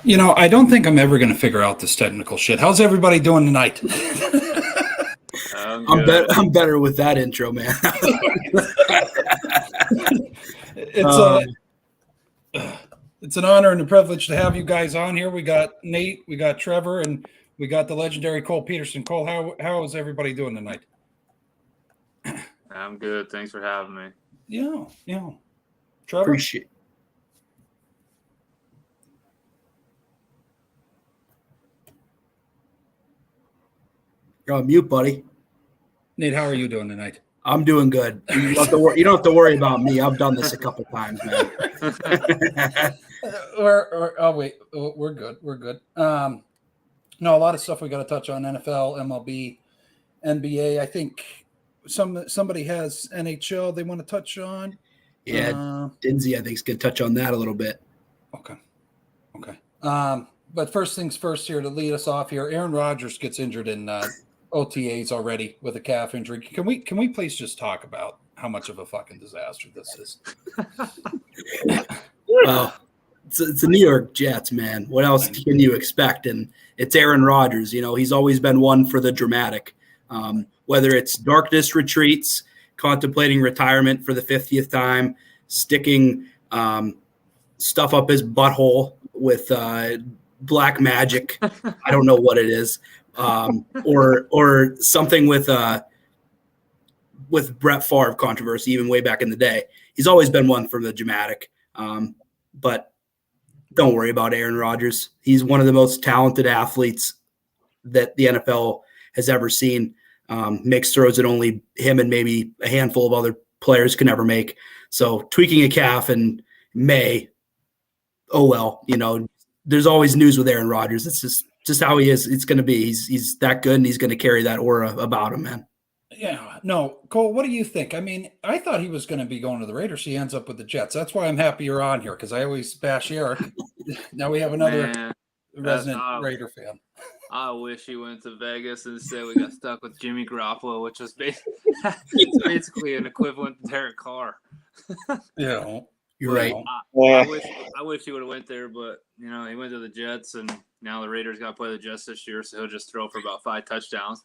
I don't think I'm ever going to figure out this technical shit. How's everybody doing tonight? I'm better with that intro, man. It's an honor and a privilege to have you guys on here. We got Nate, we got Trevor, and we got the legendary Cole Peterson. Cole, how is everybody doing tonight? I'm good. Thanks for having me. Yeah. Trevor? Appreciate it. You're on mute, buddy. Nate, how are you doing tonight? I'm doing good. You don't have to worry about me. I've done this a couple times, man. We're good. We're good. A lot of stuff we got to touch on: NFL, MLB, NBA. I think somebody has NHL they want to touch on. Yeah, Dinsey, I think, is going to touch on that a little bit. Okay. But first things first here to lead us off here, Aaron Rodgers gets injured in OTAs already with a calf injury. Can we please just talk about how much of a fucking disaster this is? Well, it's the New York Jets, man. What else can you expect? And it's Aaron Rodgers. He's always been one for the dramatic. Whether it's darkness retreats, contemplating retirement for the 50th time, sticking stuff up his butthole with black magic. I don't know what it is. Or something with Brett Favre controversy, even way back in the day. He's always been one for the dramatic. But don't worry about Aaron Rodgers. He's one of the most talented athletes that the NFL has ever seen. Makes throws that only him and maybe a handful of other players can ever make. So tweaking a calf in May, oh well, there's always news with Aaron Rodgers. It's just how he is. It's going to be. He's that good, and he's going to carry that aura about him, man. Yeah. No, Cole, what do you think? I mean, I thought he was going to be going to the Raiders. He ends up with the Jets. That's why I'm happy you're on here, because I always bash Eric. Now we have another resident Raider fan. I wish he went to Vegas. Instead, we got stuck with Jimmy Garoppolo, which was basically an equivalent to Derek Carr. Yeah. You're right. I wish he would have went there, but he went to the Jets, and now the Raiders got to play the Jets this year, so he'll just throw for about 5 touchdowns.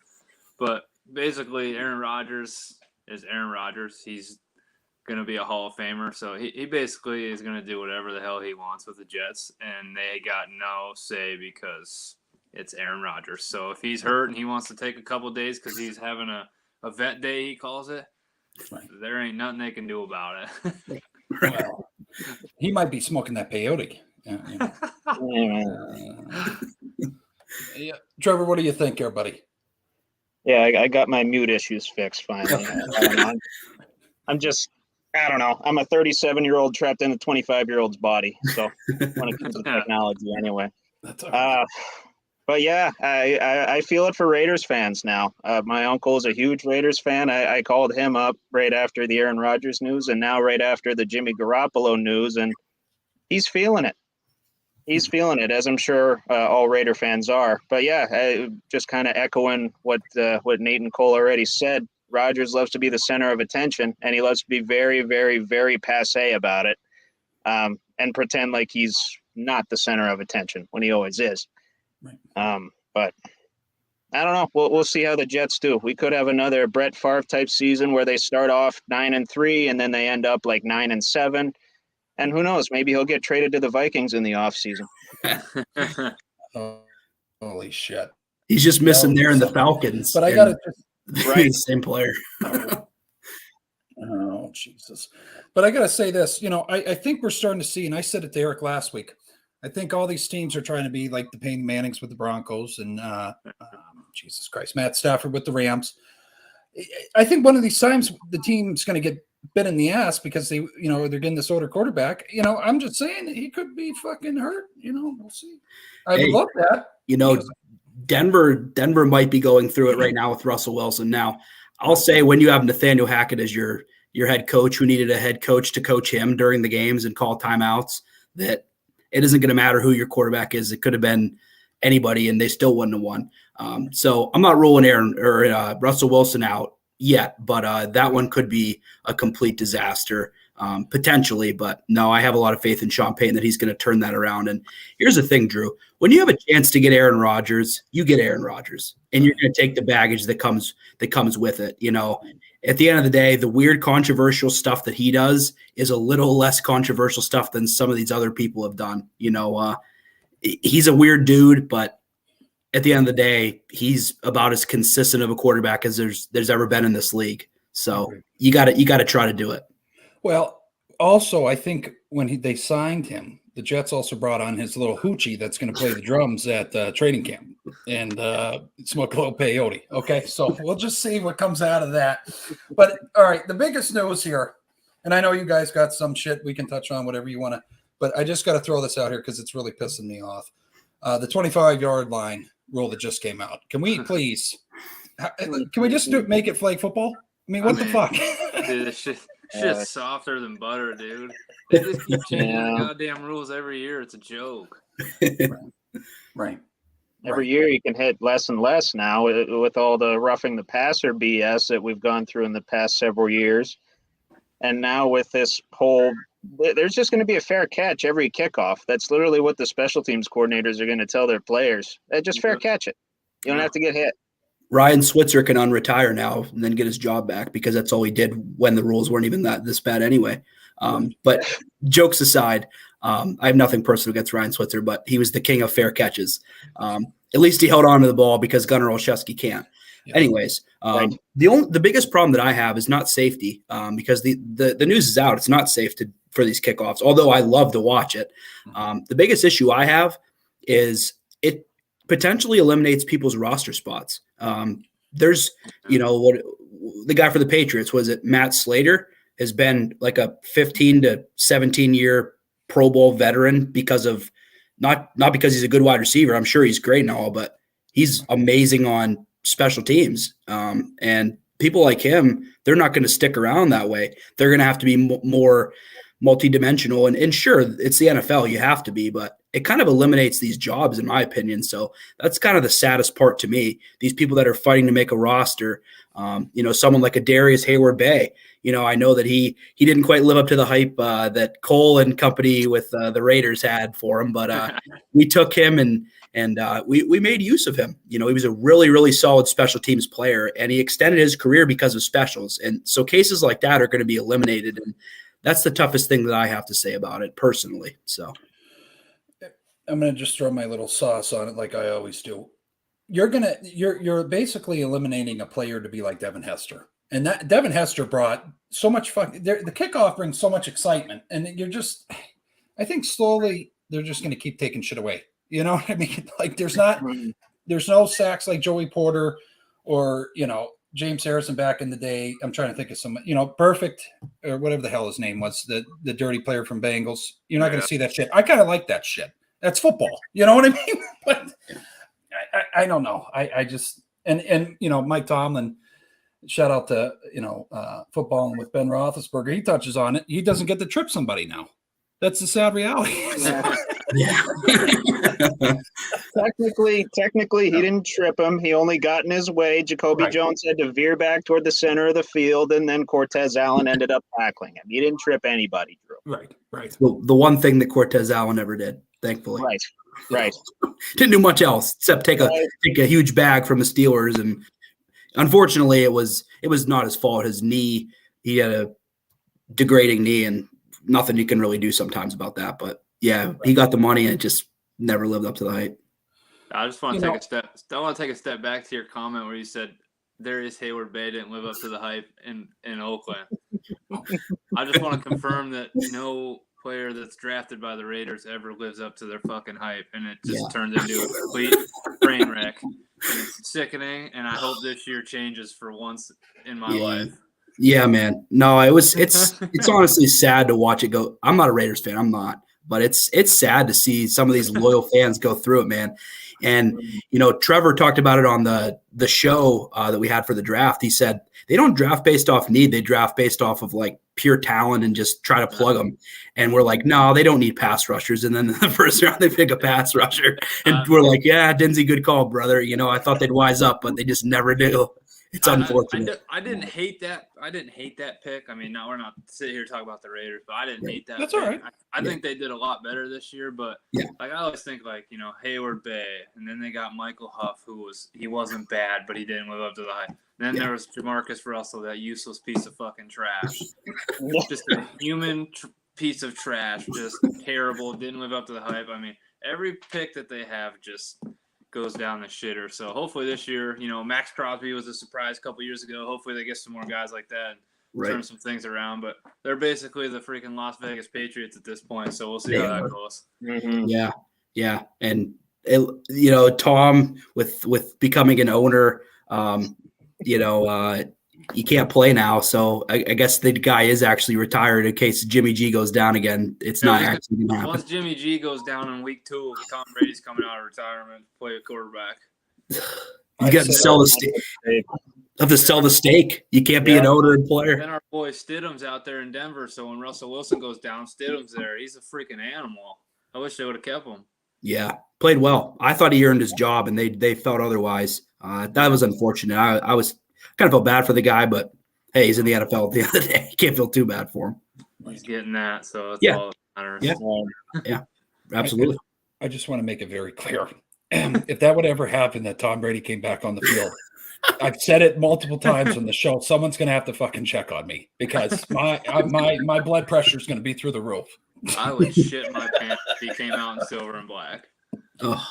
But basically, Aaron Rodgers is Aaron Rodgers. He's going to be a Hall of Famer, so he basically is going to do whatever the hell he wants with the Jets, and they got no say because it's Aaron Rodgers. So if he's hurt and he wants to take a couple of days because he's having a vet day, he calls it, there ain't nothing they can do about it. Well, he might be smoking that peyote. Trevor, what do you think here, buddy? Yeah, I got my mute issues fixed finally. I don't know. I'm a 37-year-old trapped in a 25-year-old's body. So when it comes to technology anyway. That's all right. But yeah, I feel it for Raiders fans now. My uncle is a huge Raiders fan. I called him up right after the Aaron Rodgers news and now right after the Jimmy Garoppolo news, and he's feeling it. He's feeling it, as I'm sure all Raider fans are. But yeah, just kind of echoing what Nate and Cole already said. Rodgers loves to be the center of attention, and he loves to be very, very, very passé about it, and pretend like he's not the center of attention when he always is. Right. But I don't know. We'll see how the Jets do. We could have another Brett Favre type season where they start off 9-3 and then they end up like 9-7. And who knows? Maybe he'll get traded to the Vikings in the offseason. Holy shit! He's just missing there in the Falcons. But I got to right, same player. Oh Jesus! But I got to say this. I think we're starting to see, and I said it to Eric last week. I think all these teams are trying to be like the Peyton Mannings with the Broncos and Jesus Christ, Matt Stafford with the Rams. I think one of these times the team's going to get bit in the ass because they're getting this older quarterback. I'm just saying he could be fucking hurt. We'll see. I would love that. Denver might be going through it right now with Russell Wilson. Now, I'll say when you have Nathaniel Hackett as your head coach, who needed a head coach to coach him during the games and call timeouts, that it isn't going to matter who your quarterback is. It could have been anybody, and they still wouldn't have won. So I'm not ruling Russell Wilson out yet, but that one could be a complete disaster. potentially. But no, I have a lot of faith in Sean Payton that he's going to turn that around. And here's the thing, Drew, when you have a chance to get Aaron Rodgers, you get Aaron Rodgers, and you're going to take the baggage that comes with it. At the end of the day, the weird controversial stuff that he does is a little less controversial stuff than some of these other people have done. He's a weird dude, but at the end of the day, he's about as consistent of a quarterback as there's ever been in this league. So you got to try to do it. Well, also, I think when they signed him, the Jets also brought on his little hoochie that's going to play the drums at training camp and smoke a little peyote. Okay, so we'll just see what comes out of that. But, all right, the biggest news here, and I know you guys got some shit we can touch on, whatever you want to, but I just got to throw this out here because it's really pissing me off. The 25-yard line rule that just came out. Can we please make it flag football? The fuck? Dude, this shit's softer than butter, dude. They just keep changing the goddamn rules every year. It's a joke. Right. Every year you can hit less and less now with all the roughing the passer BS that we've gone through in the past several years. And now with this whole there's just going to be a fair catch every kickoff. That's literally what the special teams coordinators are going to tell their players. Just fair catch it. You don't have to get hit. Ryan Switzer can unretire now and then get his job back because that's all he did when the rules weren't even this bad anyway. But jokes aside, I have nothing personal against Ryan Switzer, but he was the king of fair catches. At least he held on to the ball because Gunnar Olszewski can't. Yeah. Anyways, the biggest problem that I have is not safety because the news is out. It's not safe for these kickoffs, although I love to watch it. The biggest issue I have is it potentially eliminates people's roster spots. There's, the guy for the Patriots, was it Matt Slater, has been like a 15 to 17 year Pro Bowl veteran because of not because he's a good wide receiver. I'm sure he's great and all, but he's amazing on special teams. And people like him, they're not going to stick around that way. They're going to have to be more multidimensional. And sure, it's the NFL. You have to be, but it kind of eliminates these jobs, in my opinion. So that's kind of the saddest part to me. These people that are fighting to make a roster, someone like a Darius Hayward-Bay, I know that he didn't quite live up to the hype that Cole and company with the Raiders had for him, but we took him and we made use of him. He was a really, really solid special teams player, and he extended his career because of specials. And so cases like that are going to be eliminated, and that's the toughest thing that I have to say about it personally. So I'm going to just throw my little sauce on it like I always do. You're basically eliminating a player to be like Devin Hester. And that Devin Hester brought so much fun. The kickoff brings so much excitement. And I think slowly they're just going to keep taking shit away. You know what I mean? Like there's no sacks like Joey Porter or, James Harrison back in the day. I'm trying to think of some, Perfect or whatever the hell his name was, the dirty player from Bengals. You're not going to see that shit. I kind of like that shit. That's football. You know what I mean? But I don't know. I just, and Mike Tomlin, shout out to, footballing with Ben Roethlisberger. He touches on it. He doesn't get to trip somebody now. That's the sad reality. Technically, he didn't trip him. He only got in his way. Jacoby Jones had to veer back toward the center of the field, and then Cortez Allen ended up tackling him. He didn't trip anybody, Drew. Right. Well, the one thing that Cortez Allen never did, thankfully. Right. Didn't do much else except take a huge bag from the Steelers, and unfortunately, it was not his fault. His knee, he had a degrading knee, and nothing you can really do sometimes about that. But yeah, he got the money and it just never lived up to the hype. I just want to take a step back to your comment where you said Darius Hayward-Bay didn't live up to the hype in Oakland. I just want to confirm that no player that's drafted by the Raiders ever lives up to their fucking hype, and it just turns into a complete brain wreck. And it's sickening, and I hope this year changes for once in my life. Yeah, man. No, it's honestly sad to watch it go. I'm not a Raiders fan. I'm not. But it's sad to see some of these loyal fans go through it, man. And, Trevor talked about it on the show that we had for the draft. He said they don't draft based off need. They draft based off of like pure talent and just try to plug them. And we're like, no, they don't need pass rushers. And then in the first round, they pick a pass rusher. And we're like, yeah, Dinzy, good call, brother. I thought they'd wise up, but they just never do. It's unfortunate. I didn't hate that. I didn't hate that pick. I mean, now we're not sitting here talking about the Raiders, but I didn't hate that. That's pick. all right. I think they did a lot better this year, but like I always think like, Hayward Bay, and then they got Michael Huff, he wasn't bad, but he didn't live up to the hype. Then there was Jamarcus Russell, that useless piece of fucking trash. Just a human piece of trash, just terrible, didn't live up to the hype. I mean, every pick that they have just goes down the shitter. So hopefully this year, Max Crosby was a surprise a couple years ago. Hopefully they get some more guys like that and turn some things around. But they're basically the freaking Las Vegas Patriots at this point. So we'll see how that goes. Mm-hmm. Yeah. And Tom with becoming an owner, you can't play now. So I guess the guy is actually retired in case Jimmy G goes down again. It's not actually going to happen. Once Jimmy G goes down in week 2, Tom Brady's coming out of retirement to play a quarterback. You got to sell the steak. Have to sell the steak. You can't be an owner and player. Then our boy Stidham's out there in Denver. So when Russell Wilson goes down, Stidham's there. He's a freaking animal. I wish they would have kept him. Yeah, played well. I thought he earned his job, and they felt otherwise. That was unfortunate. I was kind of felt bad for the guy, but hey, he's in the NFL at the end of the day. You can't feel too bad for him. He's getting that, so that's all that matters. Yeah, absolutely. I just want to make it very clear. If that would ever happen, that Tom Brady came back on the field, I've said it multiple times on the show. Someone's going to have to fucking check on me because my blood pressure is going to be through the roof. I would shit my pants if he came out in silver and black. Oh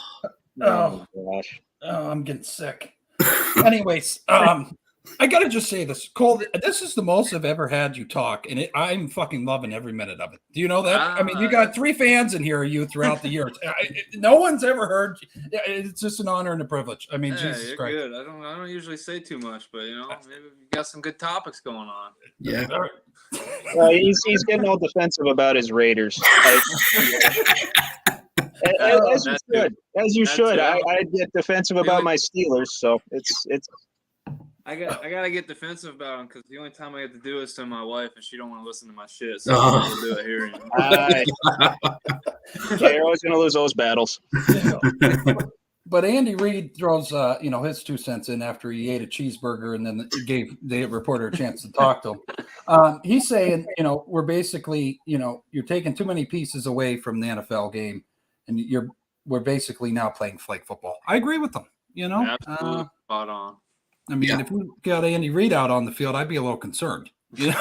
gosh. Oh, I'm getting sick. Anyways, I gotta just say this, Cole. This is the most I've ever had you talk, and I'm fucking loving every minute of it. Do you know that? I mean, you got 3 fans in here, you throughout the years. No one's ever heard. It's just an honor and a privilege. I mean, Jesus you're Christ. Good. I don't usually say too much, but maybe you got some good topics going on. Yeah. He's getting all defensive about his Raiders. As you should. I get defensive about my Steelers, so it's. I gotta get defensive about them because the only time I get to do it is to my wife, and she don't want to listen to my shit. So I'll do it here. You're always gonna lose those battles. But Andy Reid throws, his 2 cents in after he ate a cheeseburger and then gave the reporter a chance to talk to him. He's saying, we're basically, you're taking too many pieces away from the NFL game, and we're basically now playing flag football. I agree with them. Absolutely spot on. I mean, if we got Andy Reid out on the field, I'd be a little concerned. Yeah.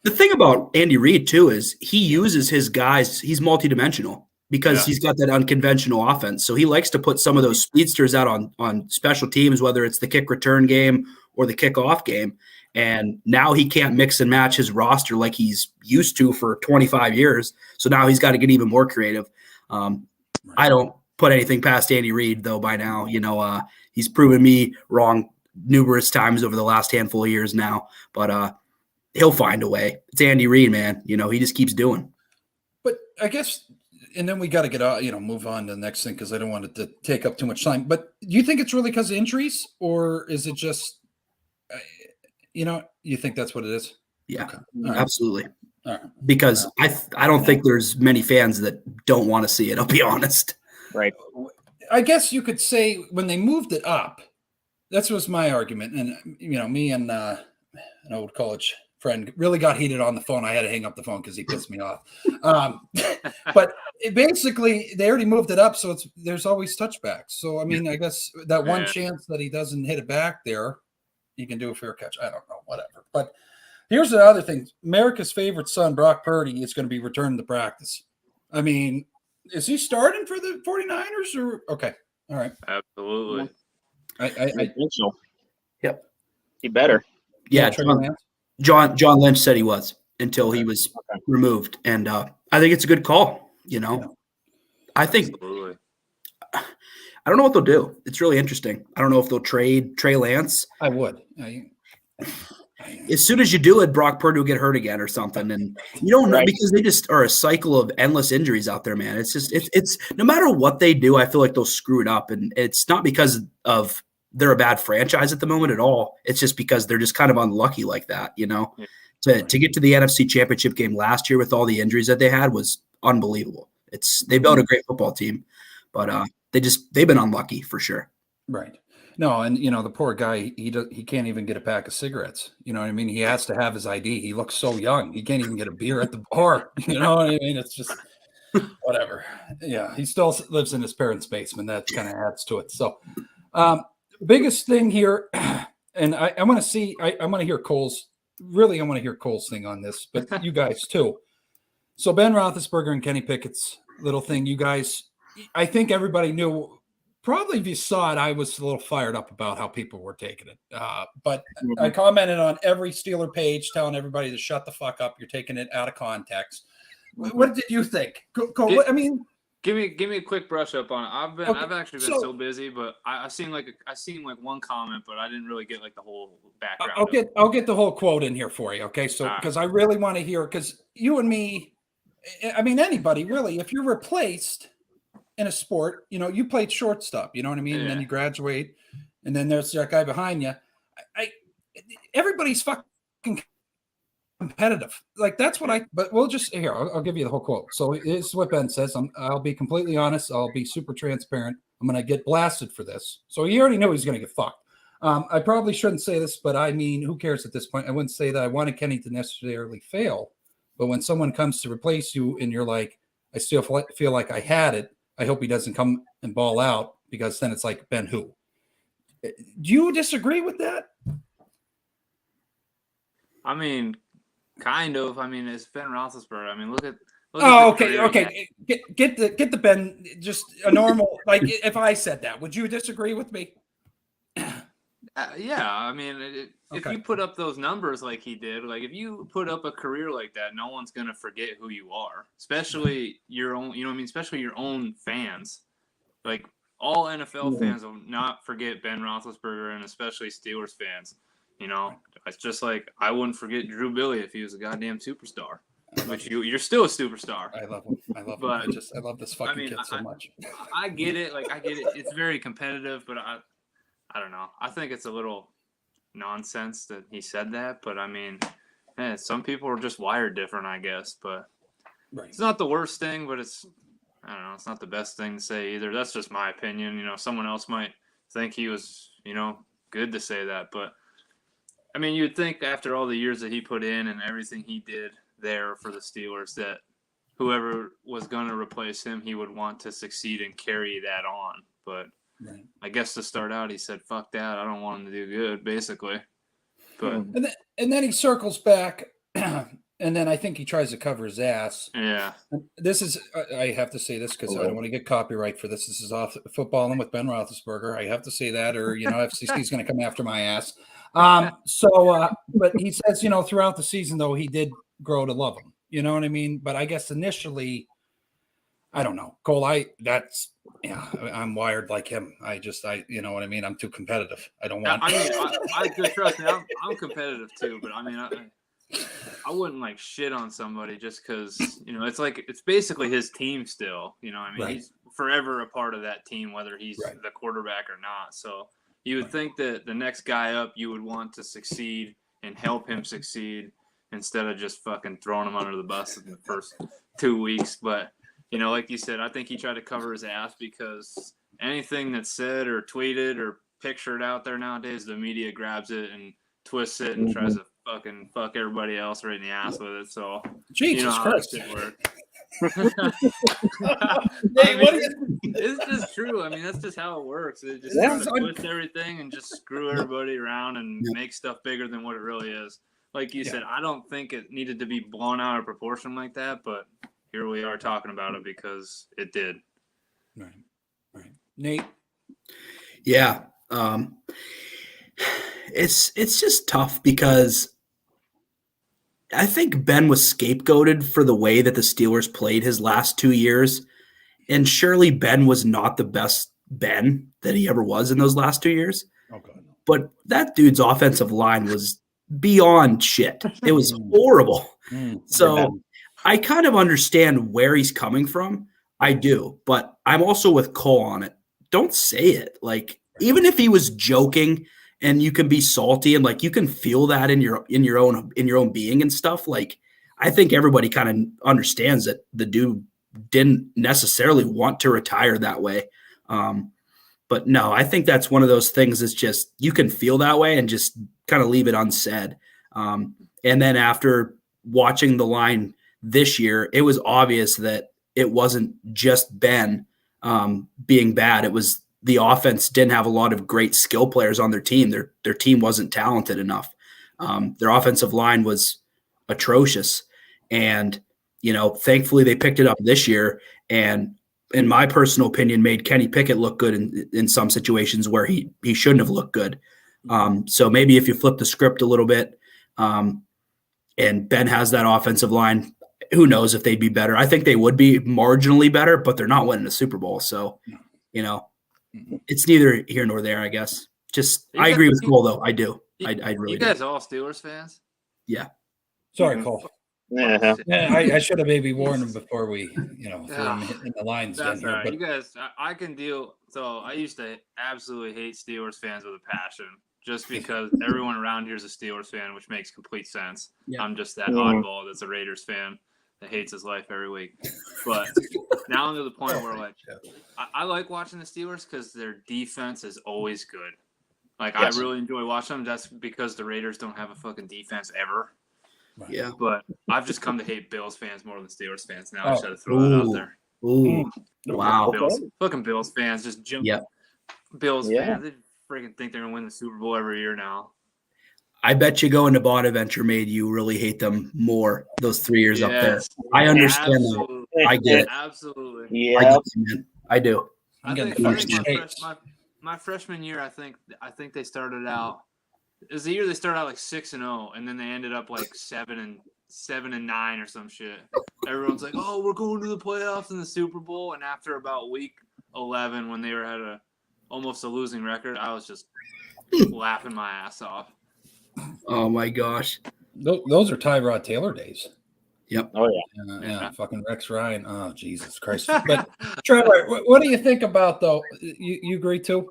The thing about Andy Reid, too, is he uses his guys. He's multidimensional because he's got that unconventional offense. So he likes to put some of those speedsters out on special teams, whether it's the kick return game or the kickoff game. And now he can't mix and match his roster like he's used to for 25 years. So now he's got to get even more creative. I don't put anything past Andy Reid, though, by now. He's proven me wrong numerous times over the last handful of years now. But he'll find a way. It's Andy Reid, man. He just keeps doing. But I guess, and then we got to get out, move on to the next thing because I don't want it to take up too much time. But do you think it's really because of injuries, or is it just, you think that's what it is? Yeah, okay. Absolutely. All right. Because I don't think there's many fans that don't want to see it. I'll be honest. Right. I guess you could say when they moved it up, that was my argument. And, me and an old college friend really got heated on the phone. I had to hang up the phone because he pissed me off. But basically, they already moved it up, so there's always touchbacks. So, I mean, I guess that one chance that he doesn't hit it back there, he can do a fair catch. I don't know, whatever. But here's the other thing. America's favorite son, Brock Purdy, is going to be returned to practice. I mean, is he starting for the 49ers or okay? All right. Absolutely. I think so. Yep. He better. Yeah. John Lynch said he was until he was removed. And I think it's a good call. I think Absolutely. I don't know what they'll do. It's really interesting. I don't know if they'll trade Trey Lance. I would. As soon as you do it, Brock Purdy will get hurt again or something. And you don't know because they just are a cycle of endless injuries out there, man. It's just, it's no matter what they do, I feel like they'll screw it up. And it's not because of they're a bad franchise at the moment at all. It's just because they're just kind of unlucky like that, To get to the NFC Championship game last year with all the injuries that they had was unbelievable. They built a great football team, but they've been unlucky for sure. Right. No, and the poor guy, he can't even get a pack of cigarettes. You know what I mean? He has to have his ID. He looks so young. He can't even get a beer at the bar. You know what I mean? It's just whatever. Yeah, he still lives in his parents' basement. That kind of adds to it. So, biggest thing here, and I want to see. I want to hear Cole's. Really, I want to hear Cole's thing on this, but you guys too. So Ben Roethlisberger and Kenny Pickett's little thing. You guys, I think everybody knew. Probably if you saw it, I was a little fired up about how people were taking it. But I commented on every Steeler page telling everybody to shut the fuck up. You're taking it out of context. What did you think? Cole, I mean, give me a quick brush up on it. I've actually been so busy, but I seen one comment, but I didn't really get like the whole background. I'll get the whole quote in here for you. Okay, so because I really want to hear, because you and me, I mean anybody really, if you're replaced in a sport, you played shortstop, you know what I mean? Yeah. And then you graduate, and then there's that guy behind you. Everybody's fucking competitive. Like that's what but we'll just here, I'll give you the whole quote. So this is what Ben says. I'll be completely honest. I'll be super transparent. I'm going to get blasted for this. So he already knew he's going to get fucked. I probably shouldn't say this, but I mean, who cares at this point? I wouldn't say that I wanted Kenny to necessarily fail, but when someone comes to replace you and you're like, I still feel like I had it, I hope he doesn't come and ball out, because then it's like, Ben who? Do you disagree with that? I mean, kind of. I mean, it's Ben Roethlisberger. I mean, look at okay. Get the Ben, just a normal, like if I said that, would you disagree with me? Yeah, I mean, if you put up those numbers like he did, like if you put up a career like that, no one's gonna forget who you are, especially your own. You know what I mean? Especially your own fans. Like all NFL fans will not forget Ben Roethlisberger, and especially Steelers fans. It's just like I wouldn't forget Drew Billy if he was a goddamn superstar. Which you're still a superstar. I love him. But, I love this fucking kid so much. I get it. Like I get it. It's very competitive, but I don't know. I think it's a little nonsense that he said that, but I mean, some people are just wired different, I guess. But It's not the worst thing, but it's not the best thing to say either. That's just my opinion. Someone else might think he was, good to say that, but I mean, you'd think after all the years that he put in and everything he did there for the Steelers, that whoever was going to replace him, he would want to succeed and carry that on. But I guess to start out, he said, fuck that. I don't want him to do good, basically. But and then he circles back, and then I think he tries to cover his ass. Yeah. This is, I have to say this because I don't want to get copyright for this. This is off footballing with Ben Roethlisberger. I have to say that, or, FCC's going to come after my ass. But he says, throughout the season, though, he did grow to love him. You know what I mean? But I guess initially, I don't know. Cole, I'm wired like him. You know what I mean? I'm too competitive. I don't want. I trust me. I'm competitive too, but I mean, I wouldn't like shit on somebody just because it's basically his team still. He's forever a part of that team, whether he's the quarterback or not. So you would think that the next guy up, you would want to succeed and help him succeed instead of just fucking throwing him under the bus in the first 2 weeks. But like you said, I think he tried to cover his ass because anything that's said or tweeted or pictured out there nowadays, the media grabs it and twists it and tries to fucking fuck everybody else right in the ass with it. So Jesus Christ. It's just true. I mean, that's just how it works. It just twist everything and just screw everybody around and make stuff bigger than what it really is. Like you said, I don't think it needed to be blown out of proportion like that, but here we are talking about it because it did. Right. Nate? Yeah. It's just tough because I think Ben was scapegoated for the way that the Steelers played his last 2 years. And surely Ben was not the best Ben that he ever was in those last 2 years. Okay. But that dude's offensive line was beyond shit. It was horrible. So I kind of understand where he's coming from. I do. But I'm also with Cole on it. Don't say it. Like, even if he was joking and you can be salty and like you can feel that in your own being and stuff, like I think everybody kind of understands that the dude didn't necessarily want to retire that way. But no, I think that's one of those things that's just you can feel that way and just kind of leave it unsaid. And then after watching the line this year, it was obvious that it wasn't just Ben being bad. It was the offense didn't have a lot of great skill players on their team. Their team wasn't talented enough. Their offensive line was atrocious. And, thankfully they picked it up this year. And in my personal opinion, made Kenny Pickett look good in some situations where he shouldn't have looked good. So maybe if you flip the script a little bit and Ben has that offensive line, who knows if they'd be better. I think they would be marginally better, but they're not winning a Super Bowl. So, it's neither here nor there, I guess. I agree with Cole, though. I do. I really You guys all Steelers fans? Yeah. Sorry, Cole. Yeah. Yeah, I should have maybe warned him before we, threw him in the lines. That's in all here, right. but You guys, I can deal. So I used to absolutely hate Steelers fans with a passion, just because everyone around here is a Steelers fan, which makes complete sense. Yeah. I'm just that oddball that's a Raiders fan that hates his life every week. But now I'm to the point where I like watching the Steelers because their defense is always good. I really enjoy watching them. That's because the Raiders don't have a fucking defense ever. Yeah. But I've just come to hate Bills fans more than Steelers fans now. I just had to throw that out there. Ooh. Wow. Fucking Bills fans just jump. Yep. Bills fans, they freaking think they're gonna win the Super Bowl every year now. I bet you going to Bonaventure made you really hate them more those 3 years up there. I understand that. I get it. Absolutely. Yeah. I do. I think my freshman year, I think they started out. It was the year they started out 6-0, and then they ended up 7-9 or some shit. Everyone's like, "Oh, we're going to the playoffs in the Super Bowl." And after about week 11, when they were at almost a losing record, I was just laughing my ass off. Oh my gosh. those are Tyrod Taylor days. Yep. Oh yeah. Yeah, fucking Rex Ryan. Oh, Jesus Christ. But Trevor, what do you think about though? You agree too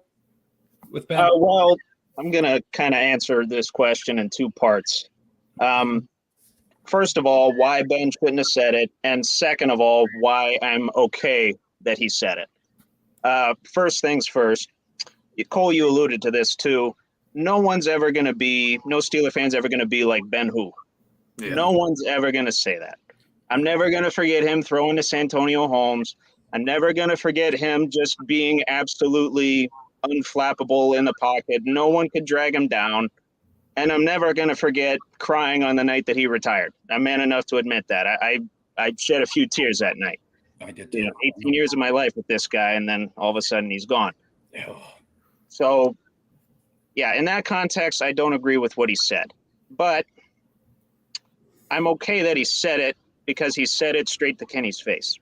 with Ben? Well, I'm going to kind of answer this question in two parts. First of all, why Ben shouldn't have said it. And second of all, why I'm okay that he said it. First things first, Cole, you alluded to this too. No Steeler fan's ever going to be like Ben Who. Yeah. No one's ever going to say that. I'm never going to forget him throwing to Santonio Holmes. I'm never going to forget him just being absolutely unflappable in the pocket. No one could drag him down. And I'm never going to forget crying on the night that he retired. I'm man enough to admit that. I shed a few tears that night. I did too. 18 years of my life with this guy, and then all of a sudden he's gone. Oh. So, yeah, in that context, I don't agree with what he said. But I'm okay that he said it because he said it straight to Kenny's face.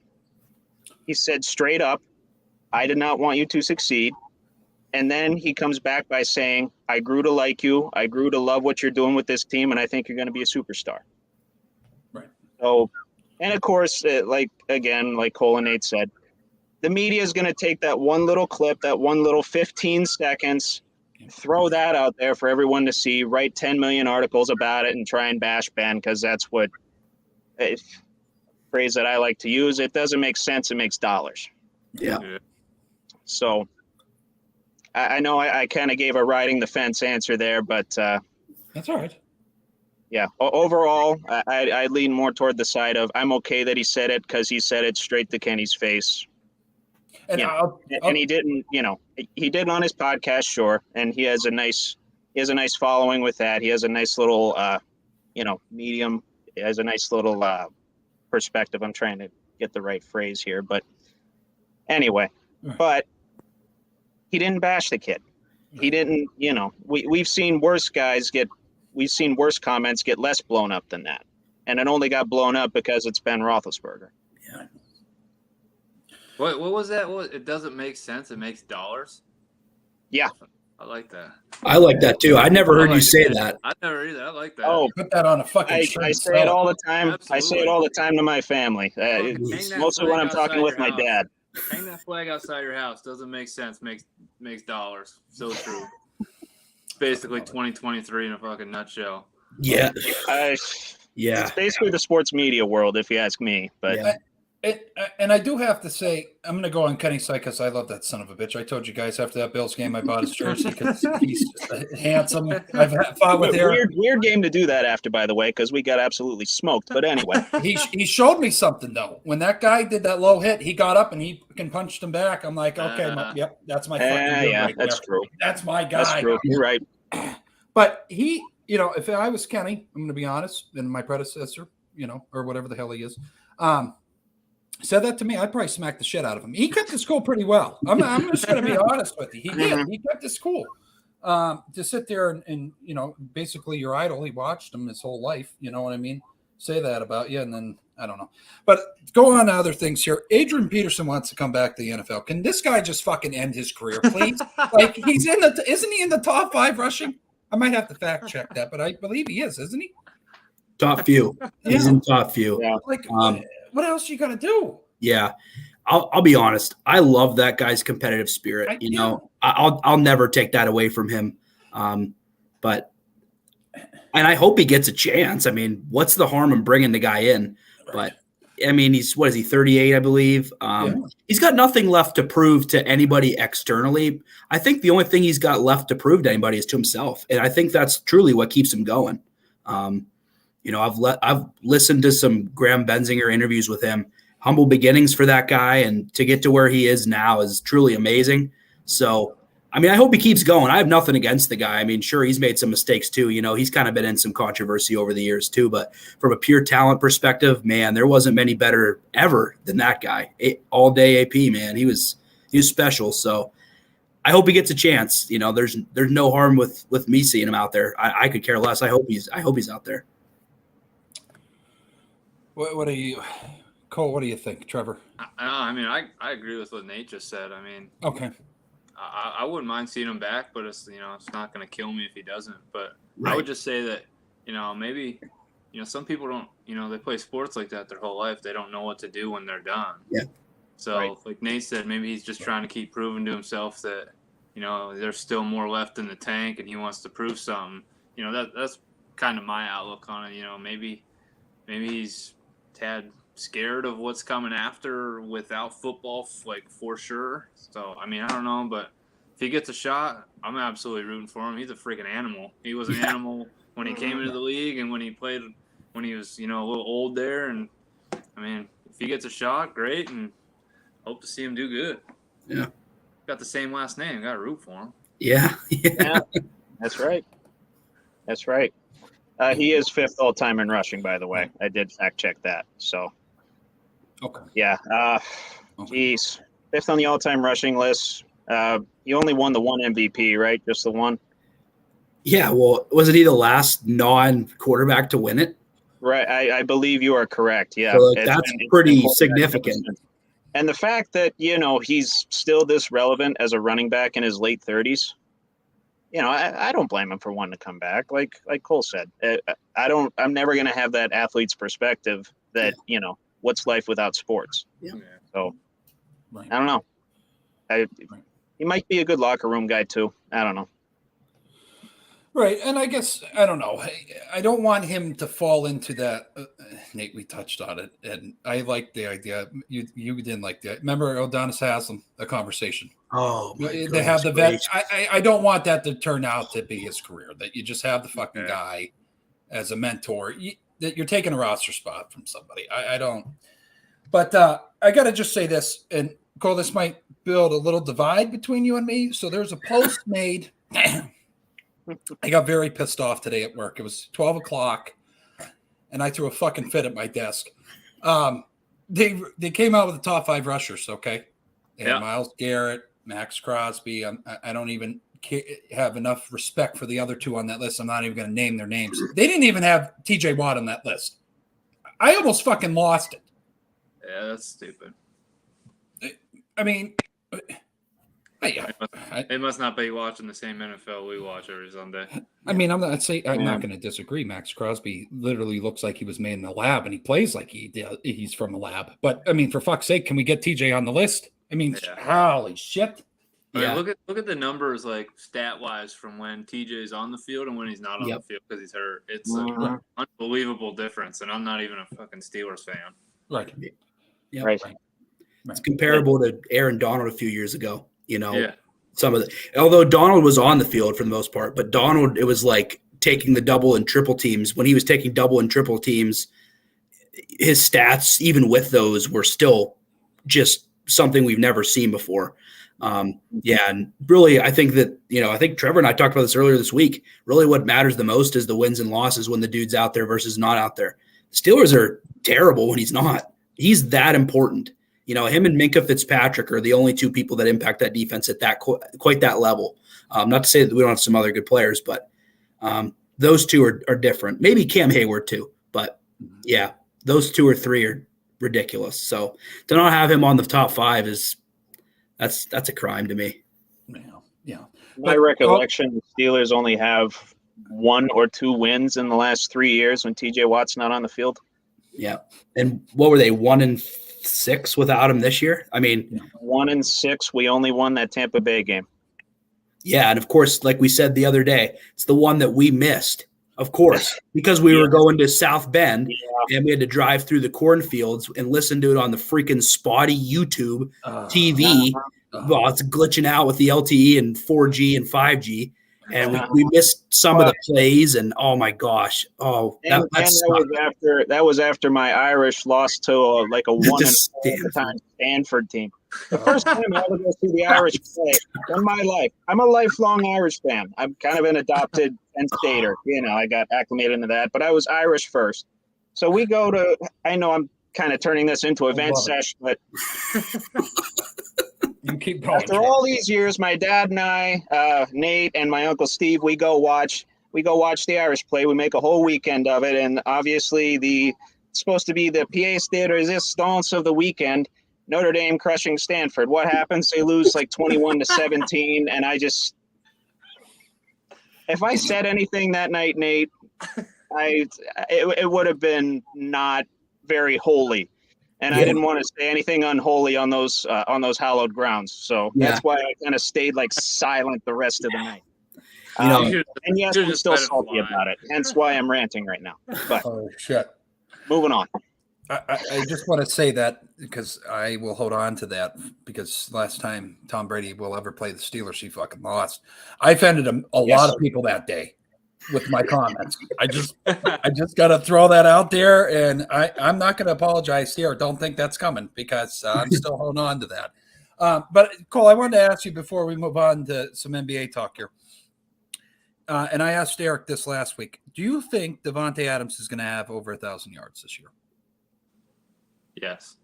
He said straight up, I did not want you to succeed. And then he comes back by saying, I grew to like you. I grew to love what you're doing with this team, and I think you're going to be a superstar. Right. So, and of course, like Cole and Nate said, the media is going to take that one little clip, that one little 15 seconds, throw that out there for everyone to see, write 10 million articles about it, and try and bash Ben, because that's what phrase that I like to use. It doesn't make sense. It makes dollars. Yeah. So I know I kind of gave a riding the fence answer there, but that's all right. Yeah. Overall, I lean more toward the side of I'm okay that he said it because he said it straight to Kenny's face. And, and he didn't, he did on his podcast, sure, and he has a nice following with that. He has a nice little, medium. He has a nice little perspective. I'm trying to get the right phrase here, but anyway, but he didn't bash the kid. He didn't, we've seen worse comments get less blown up than that. And it only got blown up because it's Ben Roethlisberger. Yeah. What was that? It doesn't make sense. It makes dollars. Yeah. I like that. I like that too. I never heard you say that. I never either. I like that. Oh, put that on a fucking shirt. I say it all the time. Absolutely. I say it all the time to my family. Mostly when I'm talking with my dad. Hang that flag outside your house. Doesn't make sense. Makes dollars. So true. Basically 2023 in a fucking nutshell. Yeah. It's basically the sports media world, if you ask me. But And I do have to say, I'm going to go on Kenny's side because I love that son of a bitch. I told you guys after that Bills game, I bought his jersey because he's handsome. I've fought with Eric. Weird game to do that after, by the way, because we got absolutely smoked. But anyway, he showed me something though. When that guy did that low hit, he got up and he punched him back. I'm like, okay, yep, that's my fucking dude right that's there. true. That's my guy. That's true. You're right. But he, if I was Kenny, I'm going to be honest, and my predecessor, or whatever the hell he is, said that to me, I'd probably smack the shit out of him. He kept his cool pretty well. I'm just going to be honest with you. He did. He kept his cool. To sit there and basically your idol, he watched him his whole life. You know what I mean? Say that about you, and then I don't know. But go on to other things here. Adrian Peterson wants to come back to the NFL. Can this guy just fucking end his career, please? Like isn't he in the top 5 rushing? I might have to fact check that, but I believe he is, isn't he? Top few. He's in top few. Yeah. Like, what else you got to do? Yeah. I'll be honest. I love that guy's competitive spirit. I'll never take that away from him. And I hope he gets a chance. I mean, what's the harm in bringing the guy in? But I mean, he's 38, I believe. He's got nothing left to prove to anybody externally. I think the only thing he's got left to prove to anybody is to himself. And I think that's truly what keeps him going. I've listened to some Graham Benzinger interviews with him. Humble beginnings for that guy, and to get to where he is now is truly amazing. So, I mean, I hope he keeps going. I have nothing against the guy. I mean, sure, he's made some mistakes too. He's kind of been in some controversy over the years too. But from a pure talent perspective, man, there wasn't many better ever than that guy. All day AP, man, he was special. So, I hope he gets a chance. There's no harm with me seeing him out there. I could care less. I hope he's out there. What are you? Cole, what do you think, Trevor? I agree with what Nate just said. I mean, okay, I wouldn't mind seeing him back, but it's not going to kill me if he doesn't. But right. I would just say that maybe some people don't they play sports like that their whole life. They don't know what to do when they're done. Yeah. So like Nate said, maybe he's just trying to keep proving to himself that there's still more left in the tank, and he wants to prove something. That's kind of my outlook on it. Maybe he's tad scared of what's coming after without football, like for sure. So I mean, I don't know, but if he gets a shot, I'm absolutely rooting for him. He's a freaking animal. He was an animal when he came into the league, and when he played when he was a little old there. And I mean, if he gets a shot, great, and hope to see him do good. Yeah, got the same last name. Got to root for him. Yeah. That's right. He is 5th all-time in rushing, by the way. I did fact check that. So. Okay. Yeah. Geez. 5th on the all-time rushing list. He only won the one MVP, right? Just the one? Yeah. Well, wasn't he the last non-quarterback to win it? Right. I believe you are correct. Yeah. So that's pretty significant. And the fact that, he's still this relevant as a running back in his late 30s, I don't blame him for wanting to come back. Like Cole said, I'm never going to have that athlete's perspective that, what's life without sports? Yeah. So I don't know. He might be a good locker room guy too. I don't know. Right. And I guess, I don't know. I don't want him to fall into that. Nate, we touched on it. And I like the idea. You didn't like that. Remember Adonis Haslam, the conversation. Oh, my they have the vet. I don't want that to turn out to be his career, that you just have the fucking guy as a mentor. That you're taking a roster spot from somebody. I don't. But I got to just say this, and Cole, this might build a little divide between you and me. So there's a post made. I got very pissed off today at work. It was 12 o'clock, and I threw a fucking fit at my desk. They came out with the top 5 rushers, okay? They had Myles Garrett, Max Crosby. I don't even have enough respect for the other 2 on that list. I'm not even going to name their names. They didn't even have TJ Watt on that list. I almost fucking lost it. Yeah, that's stupid. I mean, they must not be watching the same NFL we watch every Sunday. I mean, I'm not going to disagree. Max Crosby literally looks like he was made in the lab, and he plays like he's from a lab. But I mean, for fuck's sake, can we get TJ on the list? I mean, holy shit! Yeah. Look at the numbers, like stat wise, from when TJ's on the field and when he's not on the field because he's hurt. It's an unbelievable difference, and I'm not even a fucking Steelers fan. Right. Yeah, Right. it's comparable to Aaron Donald a few years ago. Yeah. Some of the, although Donald was on the field for the most part, but Donald, it was like taking the double and triple teams. When he was taking double and triple teams, his stats, even with those, were still just something we've never seen before. And really, I think that, I think Trevor and I talked about this earlier this week. Really what matters the most is the wins and losses when the dude's out there versus not out there. Steelers are terrible when he's not. He's that important. Him and Minkah Fitzpatrick are the only two people that impact that defense at that quite that level. Not to say that we don't have some other good players, but those two are different. Maybe Cam Hayward too, but yeah, those 2 or 3 are ridiculous. So to not have him on the top 5 that's a crime to me. Yeah. My recollection, the Steelers only have 1 or 2 wins in the last 3 years when TJ Watt's not on the field. Yeah. And what were they, 1-6 without him this year? I mean, 1-6. We only won that Tampa Bay game. Yeah. And of course, like we said the other day, it's the one that we missed, of course, because we were going to South Bend and we had to drive through the cornfields and listen to it on the freaking spotty YouTube TV. Well, it's glitching out with the LTE and 4G and 5G. And we missed some of the plays, and oh my gosh, that was after my Irish lost to a 1-time Stanford team. The first time I ever go see the Irish play in my life. I'm a lifelong Irish fan. I'm kind of an adopted Penn Stater. I got acclimated into that, but I was Irish first. So we go to. I know I'm kind of turning this into a event sesh, but. You keep going. After all these years, my dad and I, Nate and my uncle Steve, we go watch the Irish play. We make a whole weekend of it, and obviously it's supposed to be the pièce de résistance of the weekend. Notre Dame crushing Stanford. What happens? They lose 21-17, and if I said anything that night, Nate, it would have been not very holy. And I didn't want to say anything unholy on those hallowed grounds. So that's why I kind of stayed silent the rest of the night. And yes, I'm still salty about it. Hence why I'm ranting right now. But oh, shit. Moving on. I just want to say that because I will hold on to that because last time Tom Brady will ever play the Steelers, he fucking lost. I offended a lot of people that day with my comments. I just got to throw that out there, and I'm not going to apologize here. Don't think that's coming because I'm still holding on to that. But Cole, I wanted to ask you before we move on to some NBA talk here. And I asked Eric this last week. Do you think Devontae Adams is going to have over 1,000 yards this year? Yes.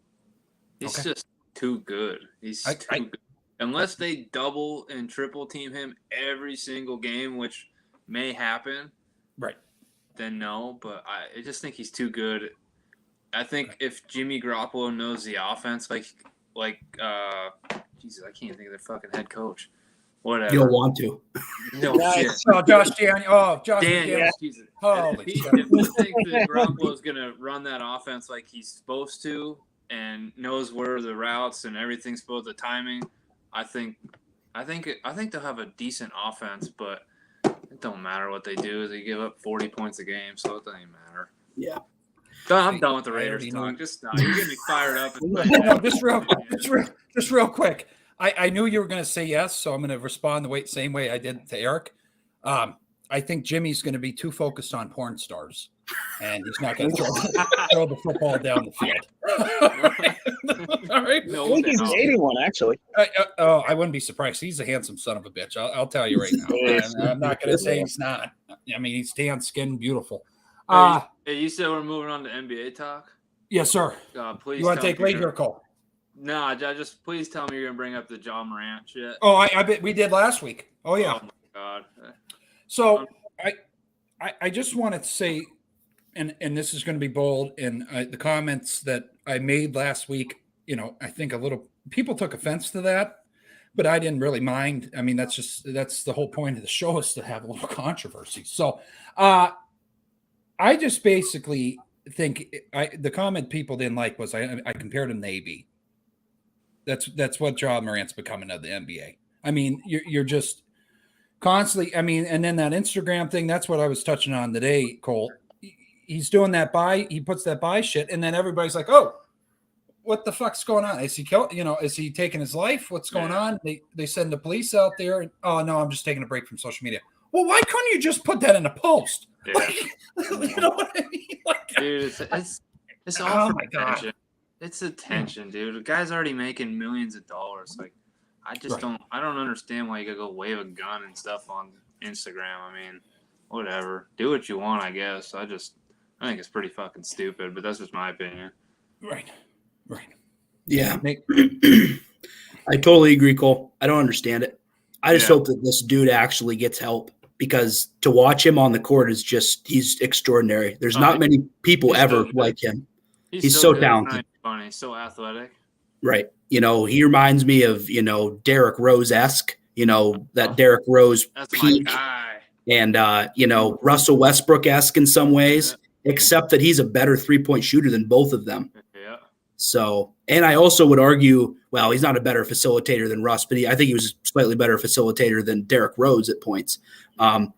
He's just too good. He's too good. Unless they double and triple team him every single game, which may happen, right? Then no, but I just think he's too good. I think if Jimmy Garoppolo knows the offense, Jesus, I can't think of the fucking head coach. Whatever. You don't want to. No shit. Oh, Josh Daniels. Oh, Josh Daniels. Jesus. Holy shit. If you think that Garoppolo's gonna run that offense like he's supposed to and knows where the routes and everything's supposed to timing, I think they'll have a decent offense, but it don't matter what they do. They give up 40 points a game, so it doesn't matter. Yeah. I'm done with the Raiders talk. Just stop. You're getting me fired up. No, just real quick. I knew you were going to say yes, so I'm going to respond the same way I did to Eric. I think Jimmy's going to be too focused on porn stars, and he's not going to throw the football down the field. All right. No, I think he's dating one, actually. I wouldn't be surprised. He's a handsome son of a bitch. I'll tell you right now. I'm not going to say he's not. I mean, he's tan skinned, beautiful. Hey, you said we're moving on to NBA talk? Yes, sir. Please. You want to take lead here, Cole? No, just please tell me you're gonna bring up the John Morant shit. Oh, I bet we did last week. Oh yeah. Oh my god. So I just wanted to say, and this is going to be bold, and the comments that I made last week, I think a little people took offense to that, but I didn't really mind. I mean, that's the whole point of the show is to have a little controversy. So I just basically think the comment people didn't like was I compared him to AB. That's what John Morant's becoming of the NBA. I mean, you're just constantly. I mean, and then that Instagram thing. That's what I was touching on today, Cole. He's doing that he puts that buy shit, and then everybody's like, "Oh, what the fuck's going on? Is he is he taking his life? What's going on? They send the police out there. And, oh no, I'm just taking a break from social media. Well, why couldn't you just put that in a post? Yeah. Like, you know what I mean? Like, dude, it's all for my God. attention. It's attention, dude. The guy's already making millions of dollars. Like, I just don't understand why you gotta go wave a gun and stuff on Instagram. I mean, whatever. Do what you want, I guess. I think it's pretty fucking stupid, but that's just my opinion. Right. Yeah. I totally agree, Cole. I don't understand it. I just hope that this dude actually gets help, because to watch him on the court is he's extraordinary. There's not many people ever like him. He's so talented. Funny, so athletic. Right. He reminds me of, Derrick Rose-esque, that Derrick Rose peak. My guy. And, Russell Westbrook-esque in some ways, except that he's a better three-point shooter than both of them. Yeah. So, and I also would argue, well, he's not a better facilitator than Russ, but I think he was a slightly better facilitator than Derrick Rose at points. But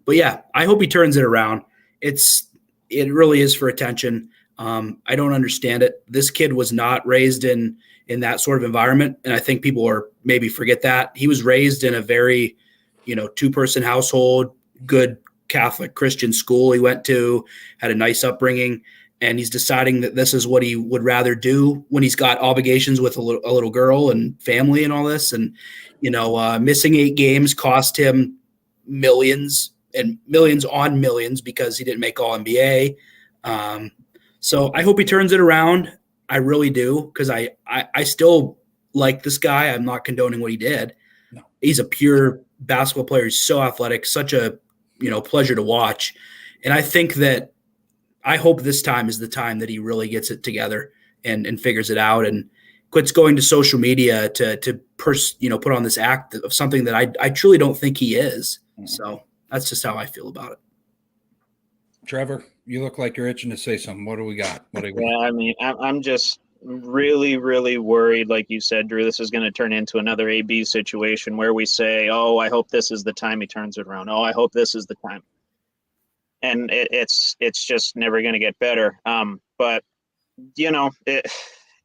yeah, I hope he turns it around. It really is for attention. I don't understand it. This kid was not raised in that sort of environment, and I think people maybe forget that. He was raised in a very, two-person household, good Catholic Christian school he went to, had a nice upbringing, and he's deciding that this is what he would rather do when he's got obligations with a little girl and family and all this. And, missing 8 games cost him millions and millions on millions because he didn't make All-NBA. So I hope he turns it around. I really do, because I still like this guy. I'm not condoning what he did. No. He's a pure basketball player. He's so athletic, such a pleasure to watch. And I hope this time is the time that he really gets it together and figures it out and quits going to social media to put on this act of something that I truly don't think he is. Mm-hmm. So that's just how I feel about it. Trevor, you look like you're itching to say something. What do we got? Yeah, I mean, I'm just really, really worried. Like you said, Drew, this is going to turn into another AB situation where we say, oh, I hope this is the time he turns it around. Oh, I hope this is the time. And it's just never going to get better. But,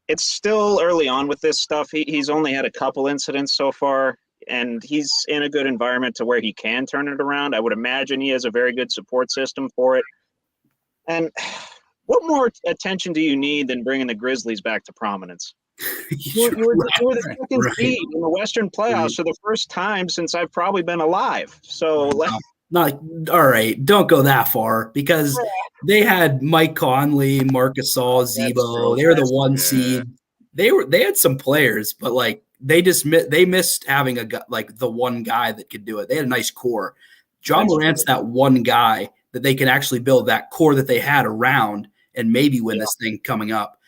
it's still early on with this stuff. He's only had a couple incidents so far, and he's in a good environment to where he can turn it around. I would imagine he has a very good support system for it. And what more attention do you need than bringing the Grizzlies back to prominence? You were the second seed in the Western playoffs for the first time since I've probably been alive. So all right, don't go that far, because they had Mike Conley, Marcus Gasol, Zebo. They were the 1 seed. They had some players, but they missed having the one guy that could do it. They had a nice core. John Morant's that one guy that they can actually build that core that they had around and maybe win this thing coming up.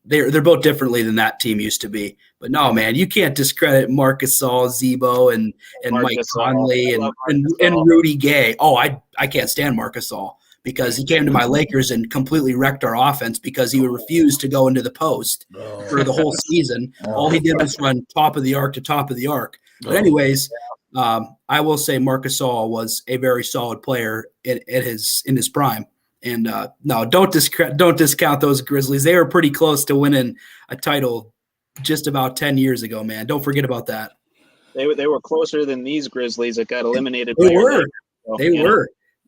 They're built differently than that team used to be. But no, man, you can't discredit Marcus Gasol, Zebo, and Mike Conley and Rudy Gay. Oh, I can't stand Marcus Gasol because he came to my Lakers and completely wrecked our offense because he would refuse to go into the post for the whole season. All he did was run top of the arc to top of the arc. But anyways, I will say Marcus Gasol was a very solid player in his prime. And no, don't discount those Grizzlies. They were pretty close to winning a title just about 10 years ago, man. Don't forget about that. They were closer than these Grizzlies that got eliminated. They were.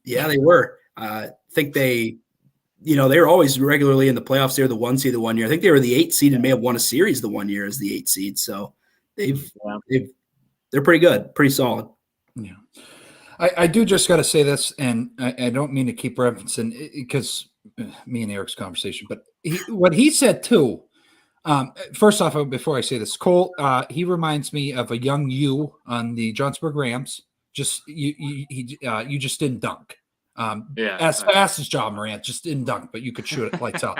Yeah, they were. I think they were always regularly in the playoffs. They were the 1 seed the 1 year. I think they were the 8 seed and may have won a series the 1 year as the 8 seed. So they're pretty good, pretty solid. Yeah. I do just got to say this, and I don't mean to keep referencing because me and Eric's conversation, but what he said too. First off, before I say this, Cole, he reminds me of a young you on the Johnsburg Rams. Just you just didn't dunk. As fast as John Morant, just didn't dunk, but you could shoot it lights out.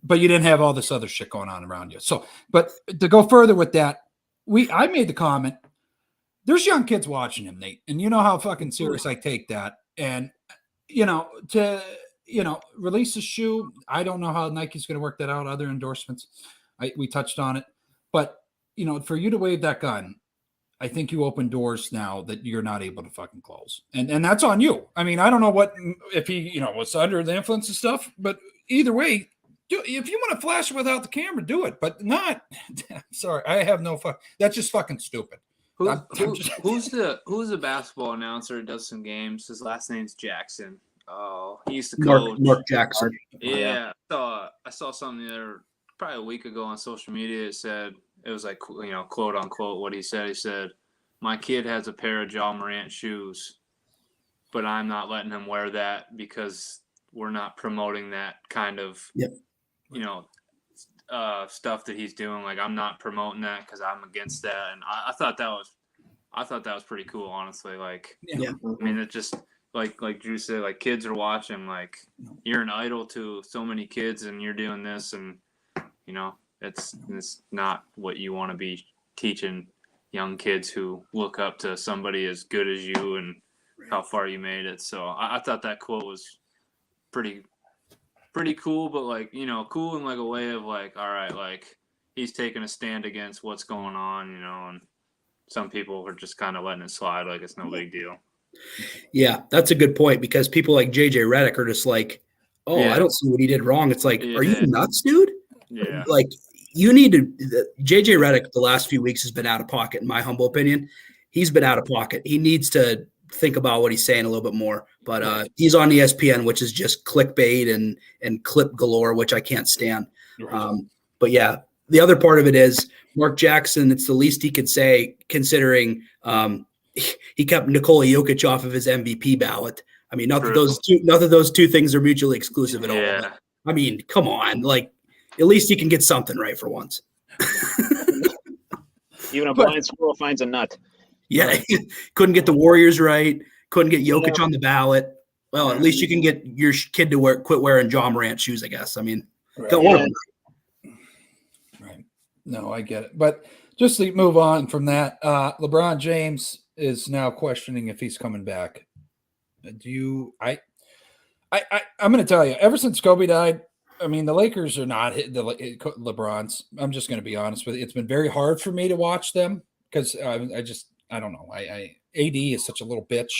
But you didn't have all this other shit going on around you. So, but to go further with that, I made the comment. There's young kids watching him, Nate, and you know how fucking serious I take that. And to release a shoe, I don't know how Nike's going to work that out. Other endorsements, we touched on it, but for you to wave that gun, I think you open doors now that you're not able to fucking close, and that's on you. I mean, I don't know if he was under the influence of stuff, but either way, If you want to flash it without the camera, do it, but not. Sorry, I have no fuck. That's just fucking stupid. Who's the basketball announcer who does some games? His last name's Jackson. Oh, he used to coach. Mark Jackson. Yeah, I saw something the other probably a week ago on social media. It said it was like, quote unquote what he said. He said, "My kid has a pair of Ja Morant shoes, but I'm not letting him wear that because we're not promoting that kind of stuff that he's doing. Like, I'm not promoting that because I'm against that." And I thought that was pretty cool, honestly. Like, Yeah. I mean, it just like Drew said, like, kids are watching. Like, you're an idol to so many kids, and you're doing this, and it's not what you want to be teaching young kids who look up to somebody as good as you and how far you made it. So I thought that quote was pretty cool, but cool in like a way of like, all right, like he's taking a stand against what's going on, and some people are just kind of letting it slide like it's no big deal. Yeah, that's a good point, because people like JJ Redick are just like, oh, I don't see what he did wrong. It's like, are you nuts, dude? Yeah. Like, you need to JJ Redick the last few weeks has been out of pocket, in my humble opinion. He's been out of pocket. He needs to think about what he's saying a little bit more. But he's on ESPN, which is just clickbait and clip galore, which I can't stand. But yeah, the other part of it is Mark Jackson. It's the least he could say, considering he kept Nikola Jokic off of his MVP ballot. I mean, not that those two things are mutually exclusive at all. But, I mean, come on, like, at least he can get something right for once. Even a blind squirrel finds a nut. Yeah, couldn't get the Warriors right. Couldn't get Jokic on the ballot. Well, at least you can get your kid to quit wearing Ja Morant shoes, I guess. I mean, right. No, I get it. But just to move on from that, LeBron James is now questioning if he's coming back. I'm going to tell you, ever since Kobe died, I mean, the Lakers are not hitting the LeBrons. I'm just going to be honest with you. It's been very hard for me to watch them because I don't know. AD is such a little bitch.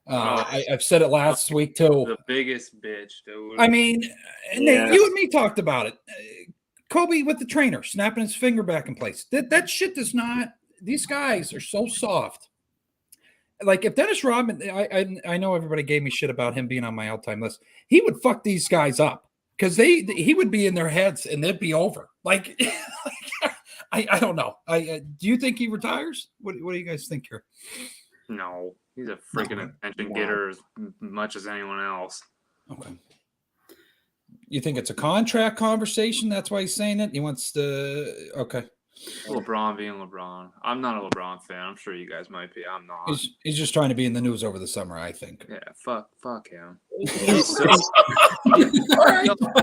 I've said it last week too. The biggest bitch, dude. I mean, Nate, you and me talked about it. Kobe with the trainer snapping his finger back in place. That shit does not. These guys are so soft. Like, if Dennis Rodman, I know everybody gave me shit about him being on my all-time list. He would fuck these guys up because he would be in their heads and they'd be over. Like, I don't know. Do you think he retires? What do you guys think here? No, he's a freaking attention getter as much as anyone else. Okay. You think it's a contract conversation? That's why he's saying it. He wants to. Okay. LeBron being LeBron. I'm not a LeBron fan. I'm sure you guys might be. I'm not. He's just trying to be in the news over the summer, I think. Yeah, fuck him.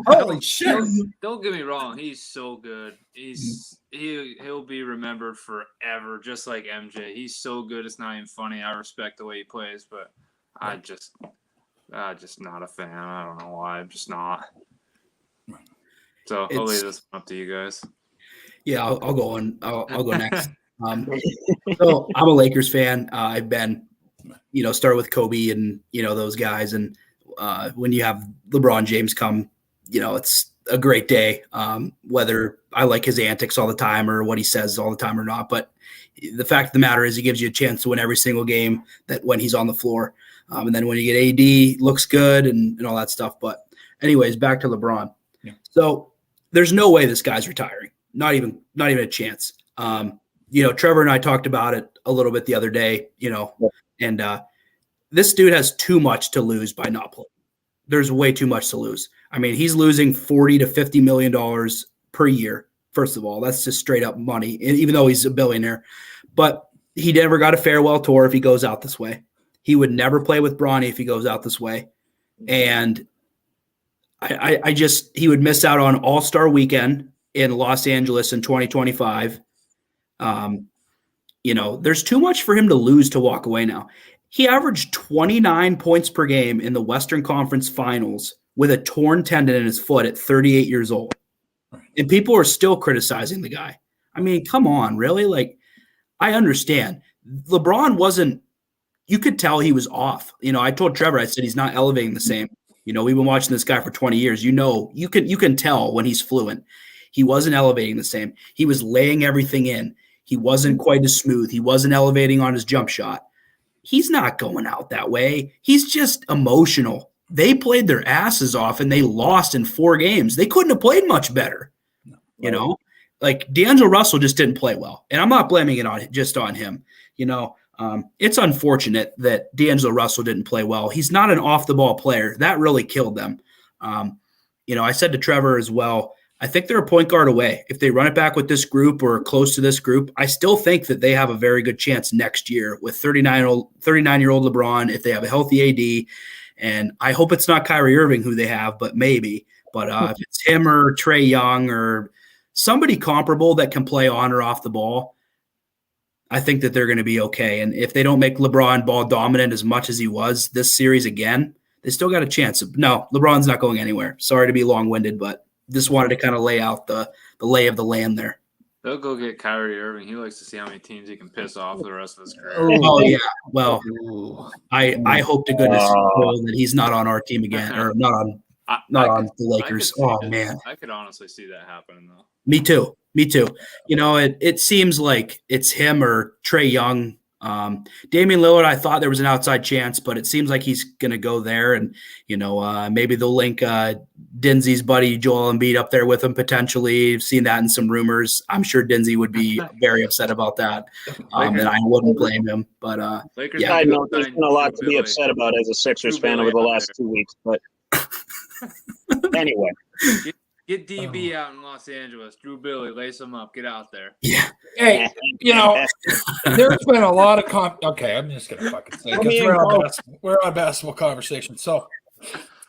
Holy shit! Don't get me wrong. He's so good. He'll be remembered forever, just like MJ. He's so good. It's not even funny. I respect the way he plays, but I'm just not a fan. I don't know why. I'm just not. So I'll leave this up to you guys. Yeah, I'll go on. I'll go next. So I'm a Lakers fan. I've been, started with Kobe and, those guys. And when you have LeBron James come, it's a great day, whether I like his antics all the time or what he says all the time or not. But the fact of the matter is he gives you a chance to win every single game that when he's on the floor. And then when you get AD, looks good and all that stuff. But anyways, back to LeBron. Yeah. So there's no way this guy's retiring. Not even a chance. Trevor and I talked about it a little bit the other day, and this dude has too much to lose by not playing. There's way too much to lose. I mean, he's losing $40 to $50 million per year. First of all, that's just straight up money, even though he's a billionaire. But he never got a farewell tour if he goes out this way. He would never play with Bronny if he goes out this way. And he would miss out on All-Star Weekend in Los Angeles in 2025. There's too much for him to lose to walk away now. He averaged 29 points per game in the Western Conference Finals with a torn tendon in his foot at 38 years old. And people are still criticizing the guy. I mean, come on, really? Like, I understand. LeBron wasn't – you could tell he was off. I told Trevor, I said he's not elevating the same. You know, we've been watching this guy for 20 years. You know, you can tell when he's fluent. He wasn't elevating the same. He was laying everything in. He wasn't quite as smooth. He wasn't elevating on his jump shot. He's not going out that way. He's just emotional. They played their asses off and they lost in 4 games. They couldn't have played much better. You know, like D'Angelo Russell just didn't play well. And I'm not blaming it on him. You know, it's unfortunate that D'Angelo Russell didn't play well. He's not an off the ball player. That really killed them. You know, I said to Trevor as well, I think they're a point guard away. If they run it back with this group or close to this group, I still think that they have a very good chance next year with 39-year-old LeBron, if they have a healthy AD. And I hope it's not Kyrie Irving who they have, but maybe. But if it's him or Trae Young or somebody comparable that can play on or off the ball, I think that they're going to be okay. And if they don't make LeBron ball dominant as much as he was this series again, they still got a chance. No, LeBron's not going anywhere. Sorry to be long-winded, but just wanted to kind of lay out the lay of the land there. They'll go get Kyrie Irving. He likes to see how many teams he can piss off the rest of his career. Oh, yeah. Well, I hope to goodness that he's not on our team again, or not on the Lakers. Man. I could honestly see that happening, though. Me too. You know, it seems like it's him or Trae Young. Damian Lillard, I thought there was an outside chance, but it seems like he's going to go there. And, you know, maybe they'll link Dinsy's buddy Joel Embiid up there with him potentially. I've seen that in some rumors. I'm sure Dinsy would be very upset about that. And I wouldn't blame him. But, Lakers I know there's been a lot to be upset about as a Sixers fan over the last 2 weeks. But anyway. Get DB out in Los Angeles. Drew Billy, lace him up. Get out there. Yeah. Hey, you know, there's been a lot of okay, I'm just gonna fucking say because we're on basketball conversation. So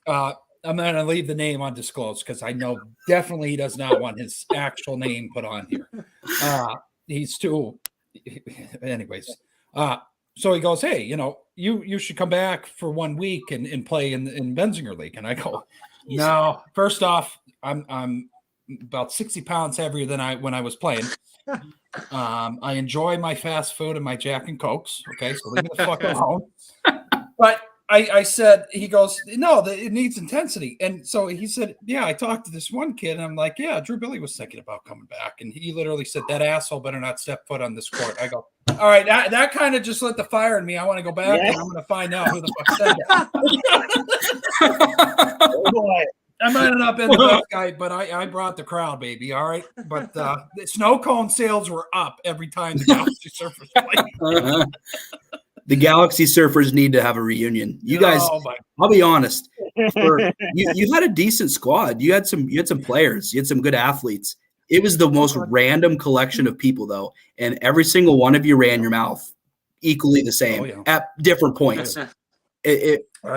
I'm gonna leave the name undisclosed because I know definitely he does not want his actual name put on here. He's too anyways. So he goes, hey, you know, you should come back for 1 week and play in Benzinger League. And I go, no, first off, I'm about 60 pounds heavier than when I was playing. I enjoy my fast food and my Jack and Cokes. Okay, so leave me the fuck alone. But I said, he goes, no, it needs intensity. And so he said, yeah, I talked to this one kid, and I'm like, yeah, Drew Billy was thinking about coming back. And he literally said, that asshole better not step foot on this court. I go, all right, that kind of just lit the fire in me. I want to go back, and I'm going to find out who the fuck said that. Oh, boy. I might have not been the best guy, but I brought the crowd, baby. All right. But the snow cone sales were up every time the Galaxy Surfers played. The Galaxy Surfers need to have a reunion. You guys, I'll be honest. You had a decent squad. You had some players. You had some good athletes. It was the most random collection of people, though, and every single one of you ran your mouth equally the same at different points.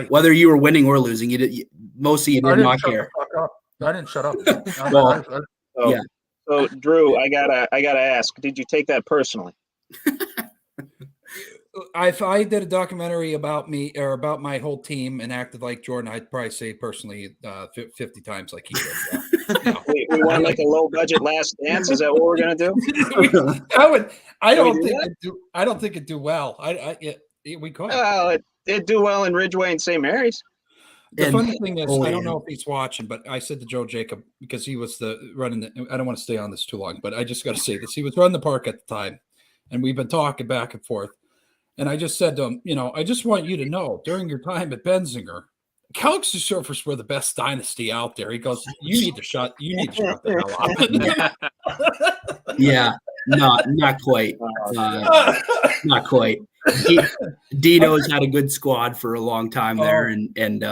Whether you were winning or losing, most of you did not care. I didn't shut up. So Drew, I gotta ask, did you take that personally? If I did a documentary about me or about my whole team and acted like Jordan, I'd probably say personally 50 times like he did. Yeah. We want like a low budget Last Dance. Is that what we're gonna do? I don't think it'd do well. We could. Well, it'd do well in Ridgeway and St. Mary's. The funny thing is, I don't know if he's watching, but I said to Joe Jacob, because he was running I don't want to stay on this too long, but I just got to say this. He was running the park at the time, and we've been talking back and forth. And I just said to him, you know, I just want you to know, during your time at Benzinger, Galaxy Surfers were the best dynasty out there. He goes, you need to shut the hell up. Yeah, not quite. Not quite. Dino's had a good squad for a long time there, and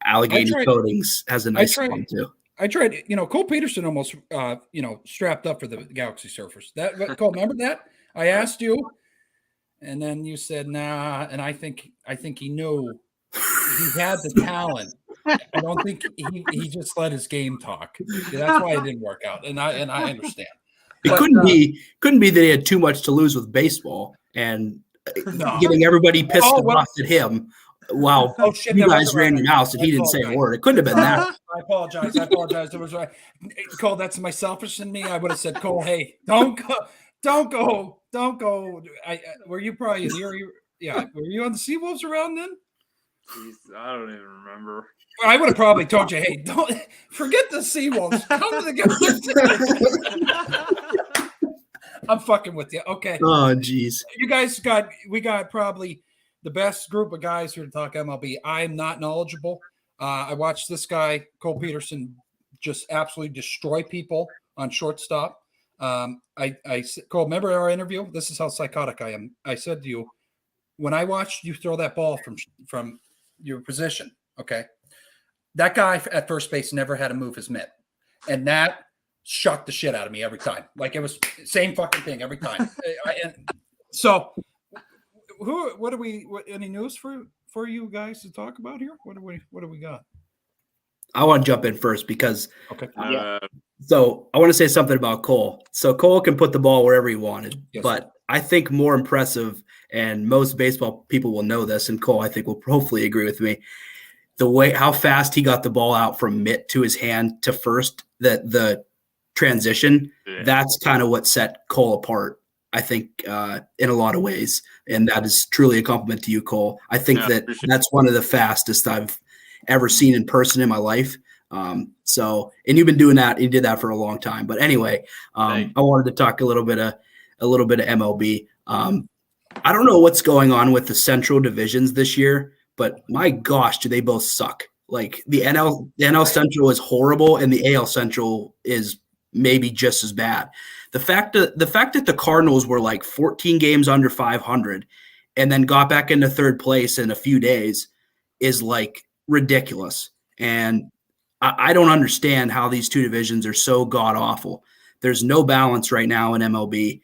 Allegheny Coatings has a nice squad too. I tried, you know, Cole Peterson almost, strapped up for the Galaxy Surfers. Cole, remember that? I asked you, and then you said nah, and I think he knew he had the talent. I don't think he just let his game talk. That's why it didn't work out, and I understand. It couldn't be that he had too much to lose with baseball and getting everybody pissed off at him while you guys ran your house and he didn't say a word. It couldn't have been that. I apologize. It was right. Cole, that's my selfish in me. I would have said, Cole, hey, don't go. Were you probably here? Yeah. Were you on the Seawolves around then? Jeez, I don't even remember. I would have probably told you, hey, don't forget the Seawolves. Come to the game. I'm fucking with you. Okay. Oh, geez. We got probably the best group of guys here to talk MLB. I'm not knowledgeable. I watched this guy, Cole Peterson, just absolutely destroy people on shortstop. Cole, remember our interview? This is how psychotic I am. I said to you, when I watched you throw that ball from your position, okay, that guy at first base never had to move his mitt, and that shocked the shit out of me every time. Like it was same fucking thing every time. Any news for you guys to talk about here? What do we got? I want to jump in first because Okay. So I want to say something about Cole. So Cole can put the ball wherever he wanted, Yes, but sir. I think more impressive, and most baseball people will know this, and Cole I think will hopefully agree with me, the way how fast he got the ball out from mitt to his hand to first, the transition, that's kind of what set Cole apart, I think, in a lot of ways. And that is truly a compliment to you, Cole. I think that's one of the fastest I've ever seen in person in my life. And you've been doing that. You did that for a long time. But anyway, I wanted to talk a little bit of MLB. I don't know what's going on with the Central divisions this year, but my gosh, do they both suck. Like the NL Central is horrible and the AL Central is maybe just as bad. The fact that the Cardinals were like 14 games under 500 and then got back into third place in a few days is like ridiculous. And I don't understand how these two divisions are so god awful. There's no balance right now in MLB.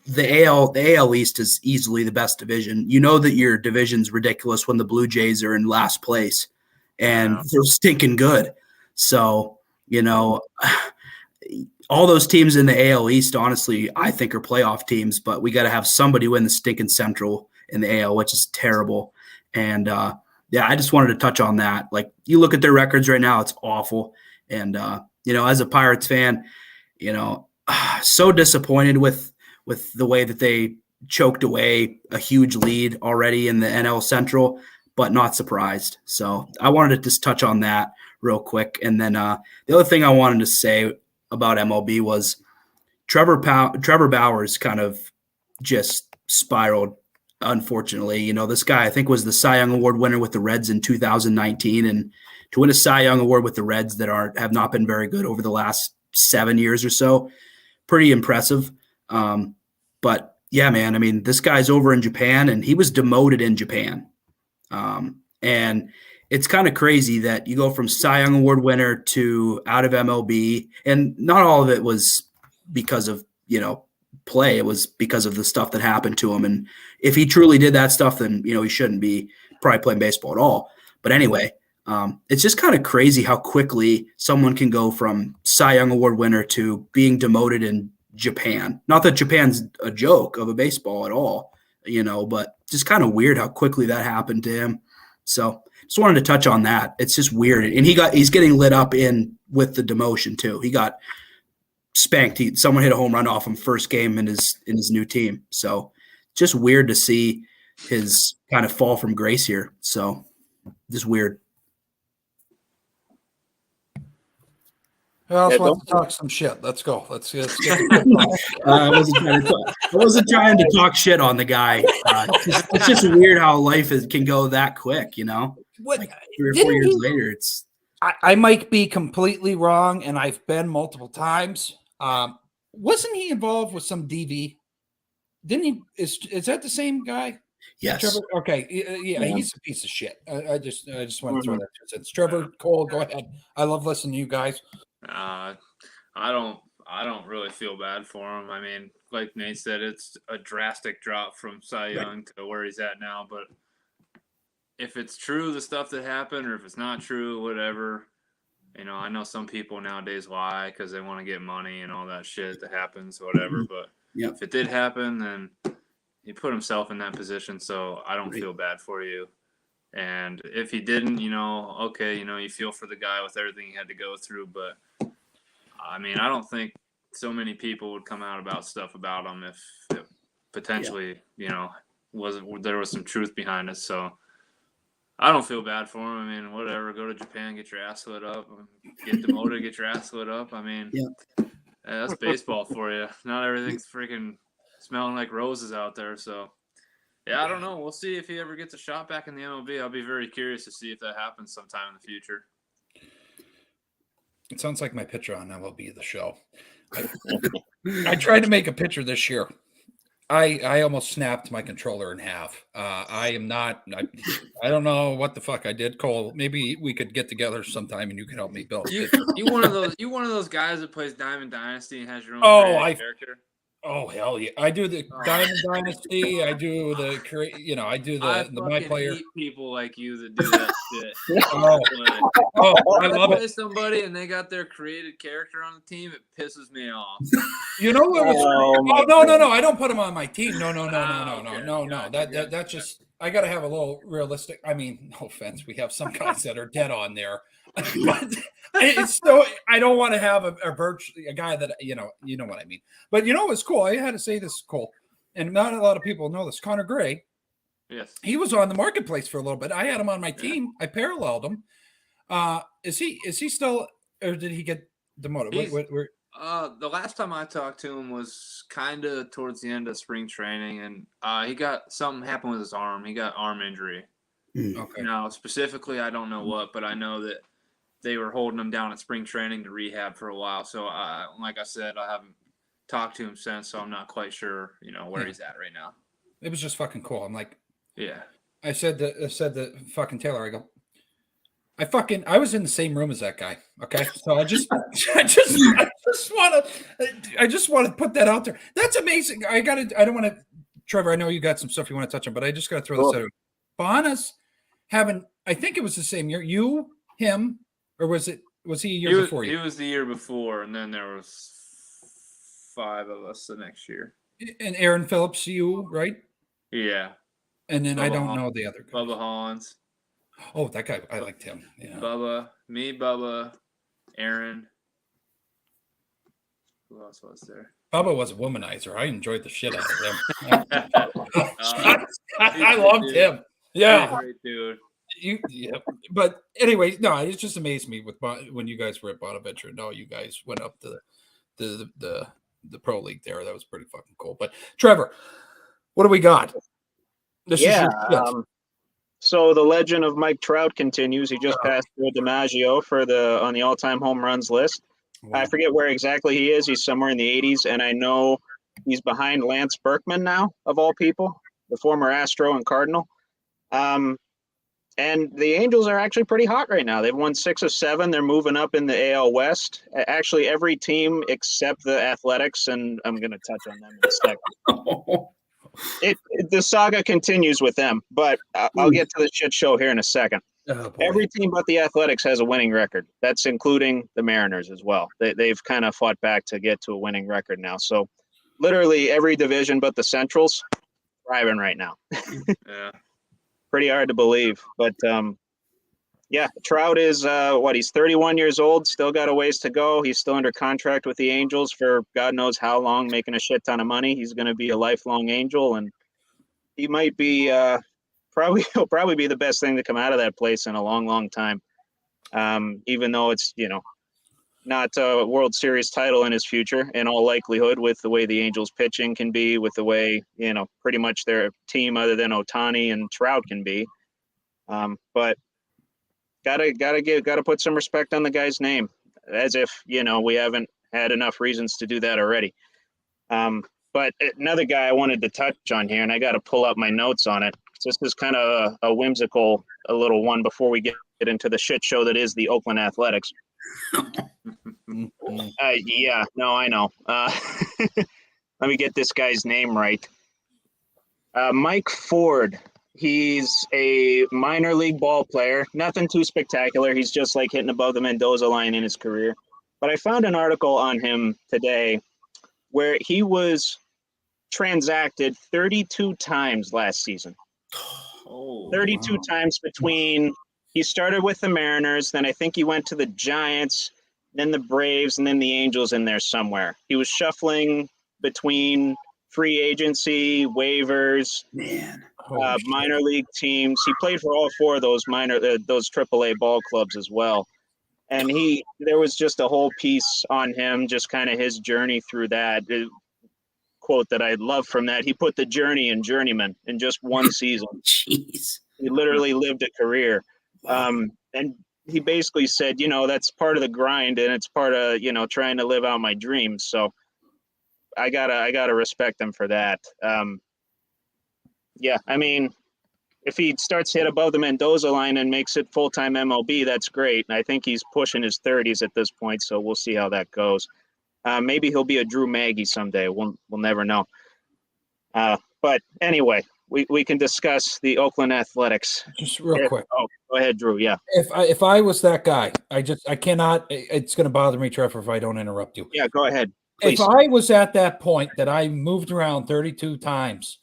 The AL East is easily the best division. You know that your division's ridiculous when the Blue Jays are in last place and they're stinking good. So, all those teams in the AL East, honestly, I think are playoff teams, but we got to have somebody win the stinking Central in the AL, which is terrible. And I just wanted to touch on that. Like you look at their records right now, it's awful. And, as a Pirates fan, so disappointed with the way that they choked away a huge lead already in the NL Central, but not surprised. So I wanted to just touch on that real quick. And then the other thing I wanted to say about MLB was Trevor Bauer's kind of just spiraled, unfortunately. This guy I think was the Cy Young Award winner with the Reds in 2019, and to win a Cy Young Award with the Reds that have not been very good over the last 7 years or so, pretty impressive. But yeah, man, I mean, this guy's over in Japan and he was demoted in Japan. And it's kind of crazy that you go from Cy Young Award winner to out of MLB, and not all of it was because of, play. It was because of the stuff that happened to him. And if he truly did that stuff, then, he shouldn't be probably playing baseball at all. But anyway, it's just kind of crazy how quickly someone can go from Cy Young Award winner to being demoted in Japan. Not that Japan's a joke of a baseball at all, but just kind of weird how quickly that happened to him. So just wanted to touch on that. It's just weird. And he's getting lit up with the demotion too. He got spanked. Someone hit a home run off him first game in his new team. So just weird to see his kind of fall from grace here. So just weird. Who else wants to talk some shit? Let's go. Let's get I wasn't trying to talk shit on the guy. It's just weird how life can go that quick, What, like 3 or 4 years later. I might be completely wrong, and I've been multiple times. Wasn't he involved with some DV? Didn't he? Is that the same guy? Yes. Trevor, okay. Yeah, he's a piece of shit. I just want to throw that to sense. Trevor, Cole, go ahead. I love listening to you guys. I don't really feel bad for him. I mean, like Nate said, it's a drastic drop from Cy Young to where he's at now. But if it's true, the stuff that happened, or if it's not true, whatever, I know some people nowadays lie because they want to get money and all that shit that happens, whatever. But if it did happen, then he put himself in that position. So I don't feel bad for you. And if he didn't, okay, you feel for the guy with everything he had to go through. But I mean, I don't think so many people would come out about stuff about him if it potentially, there was some truth behind it. So I don't feel bad for him. I mean, whatever. Go to Japan, get your ass lit up. Get demoted, get your ass lit up. I mean, that's baseball for you. Not everything's freaking smelling like roses out there. So, yeah, I don't know. We'll see if he ever gets a shot back in the MLB. I'll be very curious to see if that happens sometime in the future. It sounds like my picture on MLB The Show. I tried to make a picture this year. I almost snapped my controller in half. I don't know what the fuck I did, Cole. Maybe we could get together sometime and you can help me build. You one of those guys that plays Diamond Dynasty and has your own character. Oh hell yeah! I do the Diamond Dynasty. I do the I do the my player. Hate people like you that do that shit. I love it. Somebody and they got their created character on the team. It pisses me off. You know what? No! I don't put them on my team. No. Okay. That's just. I got to have a little realistic. I mean, no offense, we have some guys that are dead on there, but it's still. I don't want to have a guy that you know what I mean. But you know what's cool? I had to say this, Cole, and not a lot of people know this. Connor Gray, yes, he was on the marketplace for a little bit. I had him on my team. I paralleled him. Is he still, or did he get demoted? The last time I talked to him was kind of towards the end of spring training, and he got something happened with his arm. He got arm injury. Okay. Now, specifically, I don't know what, but I know that they were holding him down at spring training to rehab for a while. So, like I said, I haven't talked to him since, so I'm not quite sure, where he's at right now. It was just fucking cool. I'm like, yeah. I said to fucking Taylor, I go, I was in the same room as that guy. Okay. So I just want to put that out there. That's amazing. I don't want to, Trevor, I know you got some stuff you want to touch on, but I just got to throw this out. Bona's having, I think it was the same year, you, him, or was he a year before you? He was the year before. And then there was 5 of us the next year. And Aaron Phillips, you, right? Yeah. And then I don't know the other guy. Bubba Hollins. Oh, that guy, I liked him. Yeah. Bubba, Aaron. Who else was there? Bubba was a womanizer. I enjoyed the shit out of him. I loved him. Yeah. Great dude. But anyway, no, it just amazed me with when you guys were at Bonaventure. No, you guys went up to the pro league there. That was pretty fucking cool. But Trevor, what do we got? So the legend of Mike Trout continues. He just passed Joe DiMaggio on the all-time home runs list. Wow. I forget where exactly he is. He's somewhere in the 80s, and I know he's behind Lance Berkman now, of all people, the former Astro and Cardinal. And the Angels are actually pretty hot right now. They've won 6 of 7. They're moving up in the AL West. Actually, every team except the Athletics, and I'm going to touch on them in a second. The saga continues with them, but I'll get to the shit show here in a second. Every team but the Athletics has a winning record. That's including the Mariners as well. They've kind of fought back to get to a winning record now. So literally every division but the Central's thriving right now. Yeah. Pretty hard to believe. But, Trout is, he's 31 years old, still got a ways to go. He's still under contract with the Angels for God knows how long, making a shit ton of money. He's going to be a lifelong Angel, and he might be he'll probably be the best thing to come out of that place in a long, long time. Even though it's, not a World Series title in his future, in all likelihood, with the way the Angels pitching can be, with the way, pretty much their team other than Ohtani and Trout can be. But gotta put some respect on the guy's name, as if, we haven't had enough reasons to do that already. But another guy I wanted to touch on here, and I got to pull up my notes on it. So this is kind of a whimsical, a little one before we get into the shit show that is the Oakland Athletics. I know. Let me get this guy's name right. Mike Ford. He's a minor league ball player. Nothing too spectacular. He's just like hitting above the Mendoza line in his career. But I found an article on him today where he was transacted 32 times last season. 32 times between he started with the Mariners, then I think he went to the Giants, then the Braves, and then the Angels in there somewhere. He was shuffling between free agency, waivers. Man. Holy shit. minor league teams. He played for all four of those those AAA ball clubs as well. And there was just a whole piece on him, just kind of his journey through that. Quote that I love from that: he put the journey in journeyman in just one season. Jeez. He literally lived a career. Wow. And he basically said, that's part of the grind, and it's part of, trying to live out my dreams. So I gotta respect him for that. Yeah, I mean, if he starts to hit above the Mendoza line and makes it full-time MLB, that's great. And I think he's pushing his 30s at this point, so we'll see how that goes. Maybe he'll be a Drew Maggi someday. We'll never know. But anyway, we can discuss the Oakland Athletics. Just real quick. Oh, go ahead, Drew. Yeah. If I was that guy, I cannot. It's going to bother me, Trevor, if I don't interrupt you. Yeah, go ahead. Please. If I was at that point that I moved around 32 times,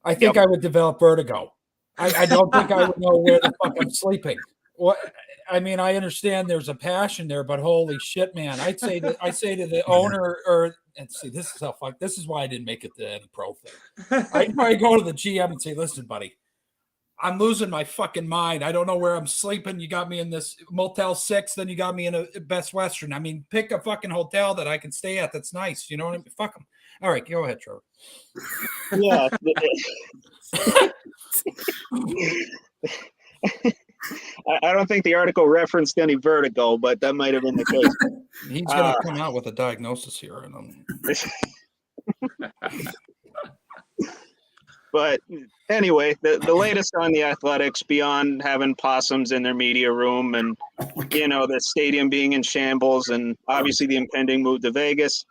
I think I would develop vertigo. I don't think I would know where the fuck I'm sleeping. What? I mean, I understand there's a passion there, but holy shit, man! I say to the owner, and see, this is why I didn't make it to any pro thing. I'd probably go to the GM and say, "Listen, buddy, I'm losing my fucking mind. I don't know where I'm sleeping. You got me in this Motel 6, then you got me in a Best Western. I mean, pick a fucking hotel that I can stay at that's nice. You know what I mean? Fuck them. All right, go ahead, Trevor. Yeah. I don't think the article referenced any vertigo, but that might have been the case. He's going to come out with a diagnosis here. But anyway, the latest on the Athletics, beyond having possums in their media room and, the stadium being in shambles and obviously the impending move to Vegas,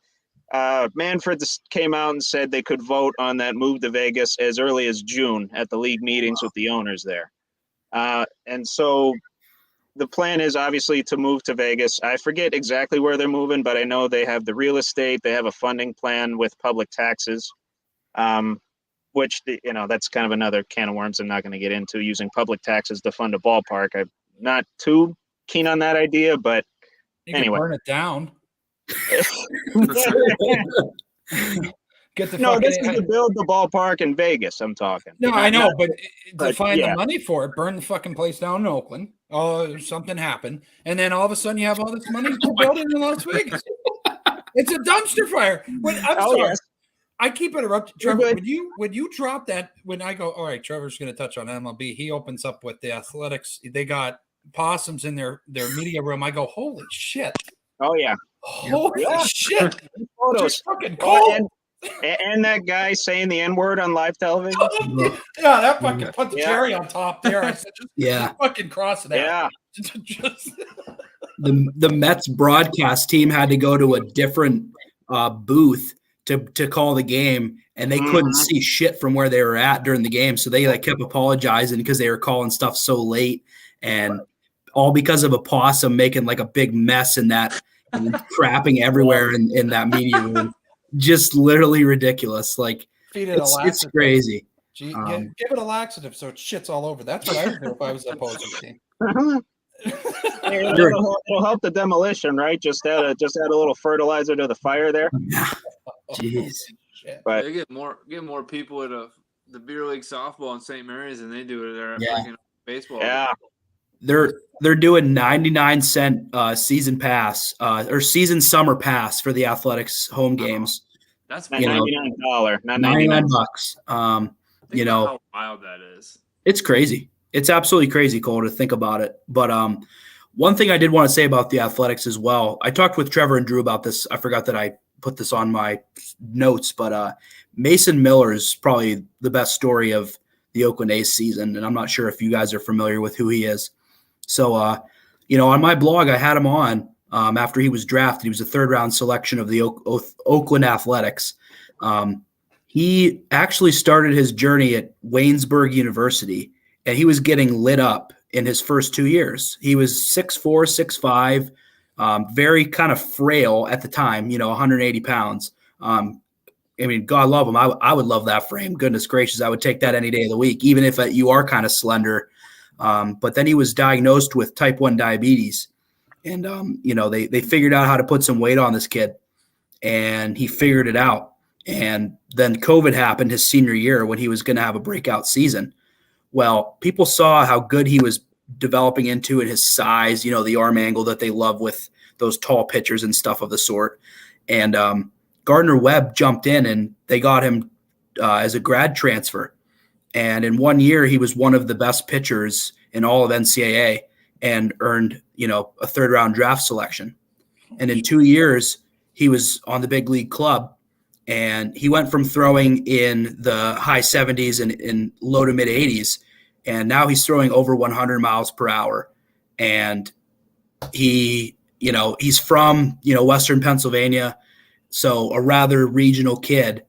Manfred came out and said they could vote on that move to Vegas as early as June at the league meetings with the owners there. And so the plan is obviously to move to Vegas. I forget exactly where they're moving, but I know they have the real estate. They have a funding plan with public taxes, which, that's kind of another can of worms I'm not going to get into, using public taxes to fund a ballpark. I'm not too keen on that idea, but you anyway. Can burn it down. This is to build the ballpark in Vegas. I'm talking. No, I know, but to find yeah. the money for it, burn the fucking place down in Oakland. Oh, something happened, and then all of a sudden you have all this money to build it in Las Vegas. It's a dumpster fire. I'm sorry. Yes. I keep interrupting. Trevor, would you drop that when I go? All right, Trevor's going to touch on MLB. He opens up with the Athletics. They got possums in their media room. I go, holy shit. Oh yeah. Holy shit. Photos. Just fucking cold. And that guy saying the N-word on live television. Yeah, that fucking put the cherry on top there. I said, just fucking cross it out. Yeah. The Mets broadcast team had to go to a different booth to call the game, and they couldn't see shit from where they were at during the game. So they kept apologizing because they were calling stuff so late, and all because of a possum making a big mess in that and crapping everywhere in that media room. Just literally ridiculous. It's crazy. Give it a laxative so it shits all over. That's what I would do if I was the opposing team. It'll help the demolition, right? Just add a little fertilizer to the fire there. Jeez. But they get more people at the beer league softball in St. Mary's than they do at their baseball. Yeah. They're doing 99-cent season pass or season summer pass for the Athletics home games. That's $99, not $99. How wild that is. It's crazy. It's absolutely crazy, Cole, to think about it. But one thing I did want to say about the Athletics as well, I talked with Trevor and Drew about this. I forgot that I put this on my notes, but Mason Miller is probably the best story of the Oakland A's season, and I'm not sure if you guys are familiar with who he is. So, on my blog, I had him on after he was drafted. He was a third-round selection of the Oakland Athletics. He actually started his journey at Waynesburg University, and he was getting lit up in his first 2 years. He was 6'4", 6'5", very kind of frail at the time, 180 pounds. God love him. I would love that frame. Goodness gracious, I would take that any day of the week, even if you are kind of slender. But then he was diagnosed with type 1 diabetes, and they figured out how to put some weight on this kid, and he figured it out. And then COVID happened his senior year when he was going to have a breakout season. Well, people saw how good he was developing into and his size, the arm angle that they love with those tall pitchers and stuff of the sort. And Gardner-Webb jumped in and they got him as a grad transfer. And in 1 year, he was one of the best pitchers in all of NCAA and earned, a third-round draft selection. And in 2 years, he was on the big league club. And he went from throwing in the high 70s and in low to mid 80s, and now he's throwing over 100 miles per hour. And he's from, Western Pennsylvania, so a rather regional kid.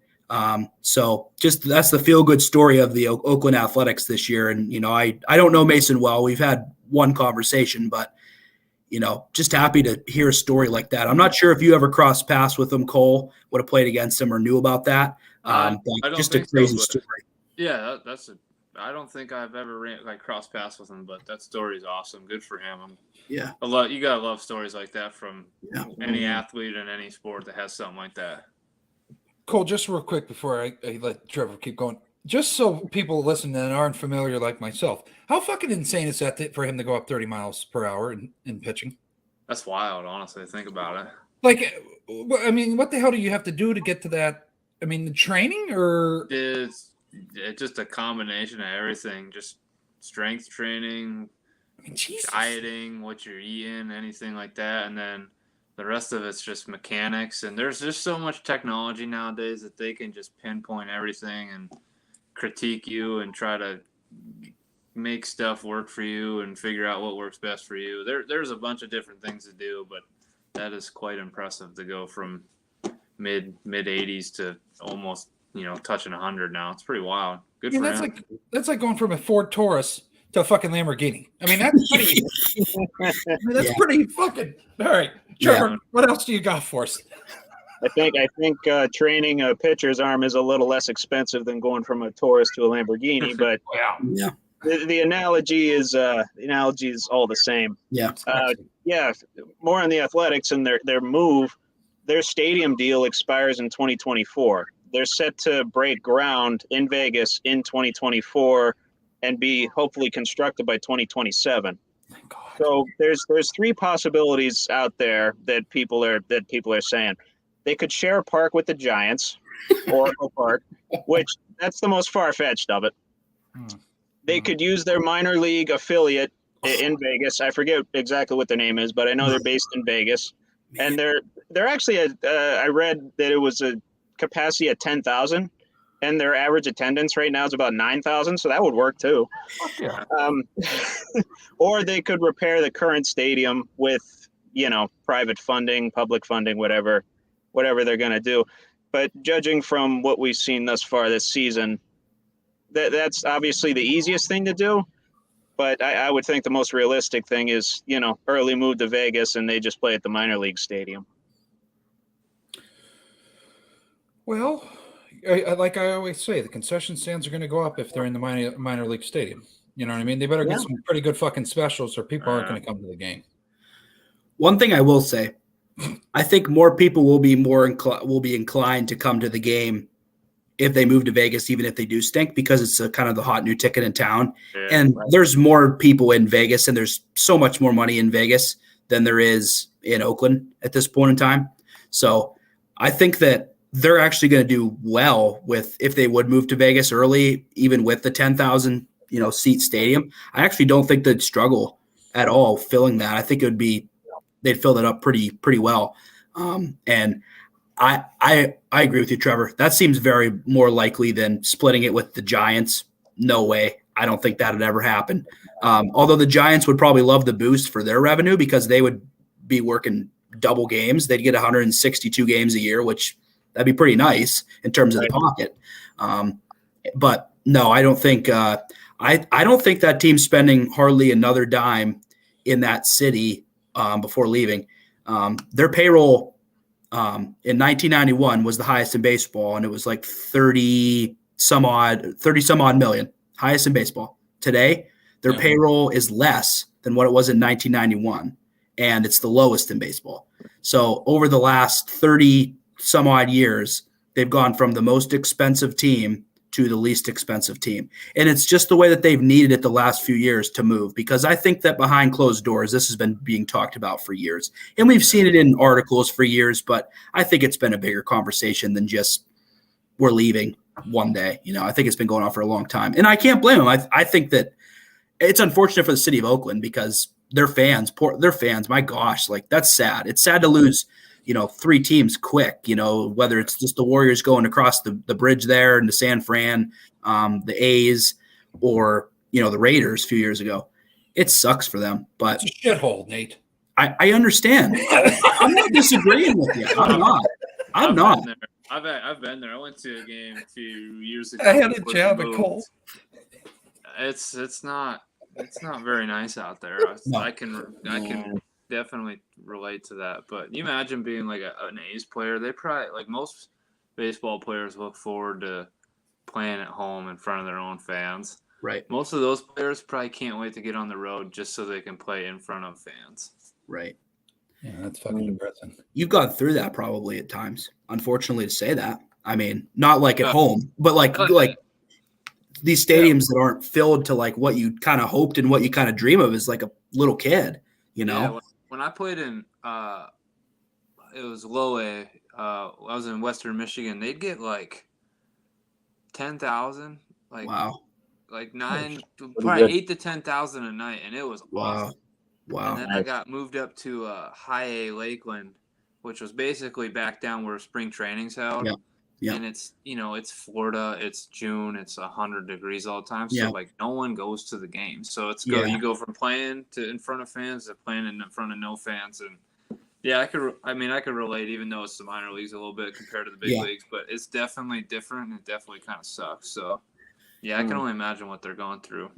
So just that's the feel-good story of the Oakland Athletics this year. And, I don't know Mason well. We've had one conversation, but, just happy to hear a story like that. I'm not sure if you ever crossed paths with him, Cole, would have played against him or knew about that. I don't just think a crazy so, story. Yeah, I don't think I've ever crossed paths with him, but that story is awesome. Good for him. Yeah. You gotta love stories like that from any athlete in any sport that has something like that. Cole, just real quick before I let Trevor keep going, just so people listening and aren't familiar like myself, how fucking insane is that for him to go up 30 miles per hour in pitching? That's wild, honestly. Think about it. Like, I mean, what the hell do you have to do to get to that? I mean, the training or It's just a combination of everything. Just strength training, Jesus. dieting, what you're eating, anything like that, and then the rest of it's just mechanics. And there's just so much technology nowadays that they can just pinpoint everything and critique you and try to make stuff work for you and figure out what works best for you. There's a bunch of different things to do, but that is quite impressive to go from mid 80s to almost touching 100 now. It's pretty wild. Good for him. That's like going from a Ford Taurus to a fucking Lamborghini. I mean, that's pretty fucking all right. Trevor, what else do you got for us? I think training a pitcher's arm is a little less expensive than going from a Taurus to a Lamborghini, but Yeah. the analogy is all the same. Yeah. More on the Athletics and their move. Their stadium deal expires in 2024. They're set to break ground in Vegas in 2024 and be hopefully constructed by 2027. Thank God. So there's three possibilities out there that people are saying. They could share a park with the Giants, Oracle Park, which that's the most far-fetched of it. They could use their minor league affiliate in Vegas. I forget exactly what their name is, but I know they're based in Vegas. And they're actually I read that it was a capacity at 10,000, and their average attendance right now is about 9,000, so that would work too. Yeah. Or they could repair the current stadium with private funding, public funding, whatever they're going to do. But judging from what we've seen thus far this season, that's obviously the easiest thing to do. But I would think the most realistic thing is, early move to Vegas and they just play at the minor league stadium. Well, like I always say, the concession stands are going to go up if they're in the minor league stadium. You know what I mean? They better get some pretty good fucking specials or people aren't going to come to the game. One thing I will say, I think more people will be inclined to come to the game if they move to Vegas, even if they do stink, because it's kind of the hot new ticket in town. Yeah, and there's more people in Vegas, and there's so much more money in Vegas than there is in Oakland at this point in time. So I think that they're actually going to do well if they would move to Vegas early, even with the 10,000 seat stadium. I actually don't think they'd struggle at all filling that. I think they'd fill that up pretty well. And I agree with you, Trevor. That seems very more likely than splitting it with the Giants. No way. I don't think that would ever happen. Although the Giants would probably love the boost for their revenue because they would be working double games. They'd get 162 games a year, which that'd be pretty nice in terms of the pocket. But no, I don't think I don't think that team's spending hardly another dime in that city before leaving. Their payroll in 1991 was the highest in baseball, and it was like 30 some odd million, highest in baseball. Today, their payroll is less than what it was in 1991, and it's the lowest in baseball. So over the last 30 some odd years, They've gone from the most expensive team to the least expensive team. And it's just the way that they've needed it the last few years to move, because I think that behind closed doors, this has been being talked about for years. And we've seen it in articles for years, but I think it's been a bigger conversation than just we're leaving one day. I think it's been going on for a long time. And I can't blame them. I think that it's unfortunate for the city of Oakland because their fans, my gosh, like that's sad. It's sad to lose three teams quick, whether it's just the Warriors going across the bridge there into San Fran, the A's, or, the Raiders a few years ago. It sucks for them, but it's a shithole, Nate. I understand. I'm not disagreeing with you. I'm not. I've been there. I went to a game a few years ago. I had a job at Cole. It's not very nice out there. No. I can definitely relate to that. But you imagine being like an A's player. They probably, like most baseball players, look forward to playing at home in front of their own fans. Right. Most of those players probably can't wait to get on the road just so they can play in front of fans. Right. Yeah, that's fucking depressing. You've gone through that probably at times. Unfortunately to say that. I mean, not like at home, but like these stadiums that aren't filled to like what you kind of hoped and what you kind of dream of as like a little kid, Yeah, when I played in it was low A, I was in Western Michigan, they'd get like 10,000, like wow. like probably 8 to 10,000 a night, and it was awesome. Wow. And then I got moved up to High A Lakeland, which was basically back down where spring training's held. Yeah. And it's it's Florida, it's June, it's 100 degrees all the time, so like no one goes to the game. So you go from playing to in front of fans to playing in front of no fans, and I could relate, even though it's the minor leagues a little bit compared to the big leagues, but it's definitely different and it definitely kind of sucks. So I can only imagine what they're going through.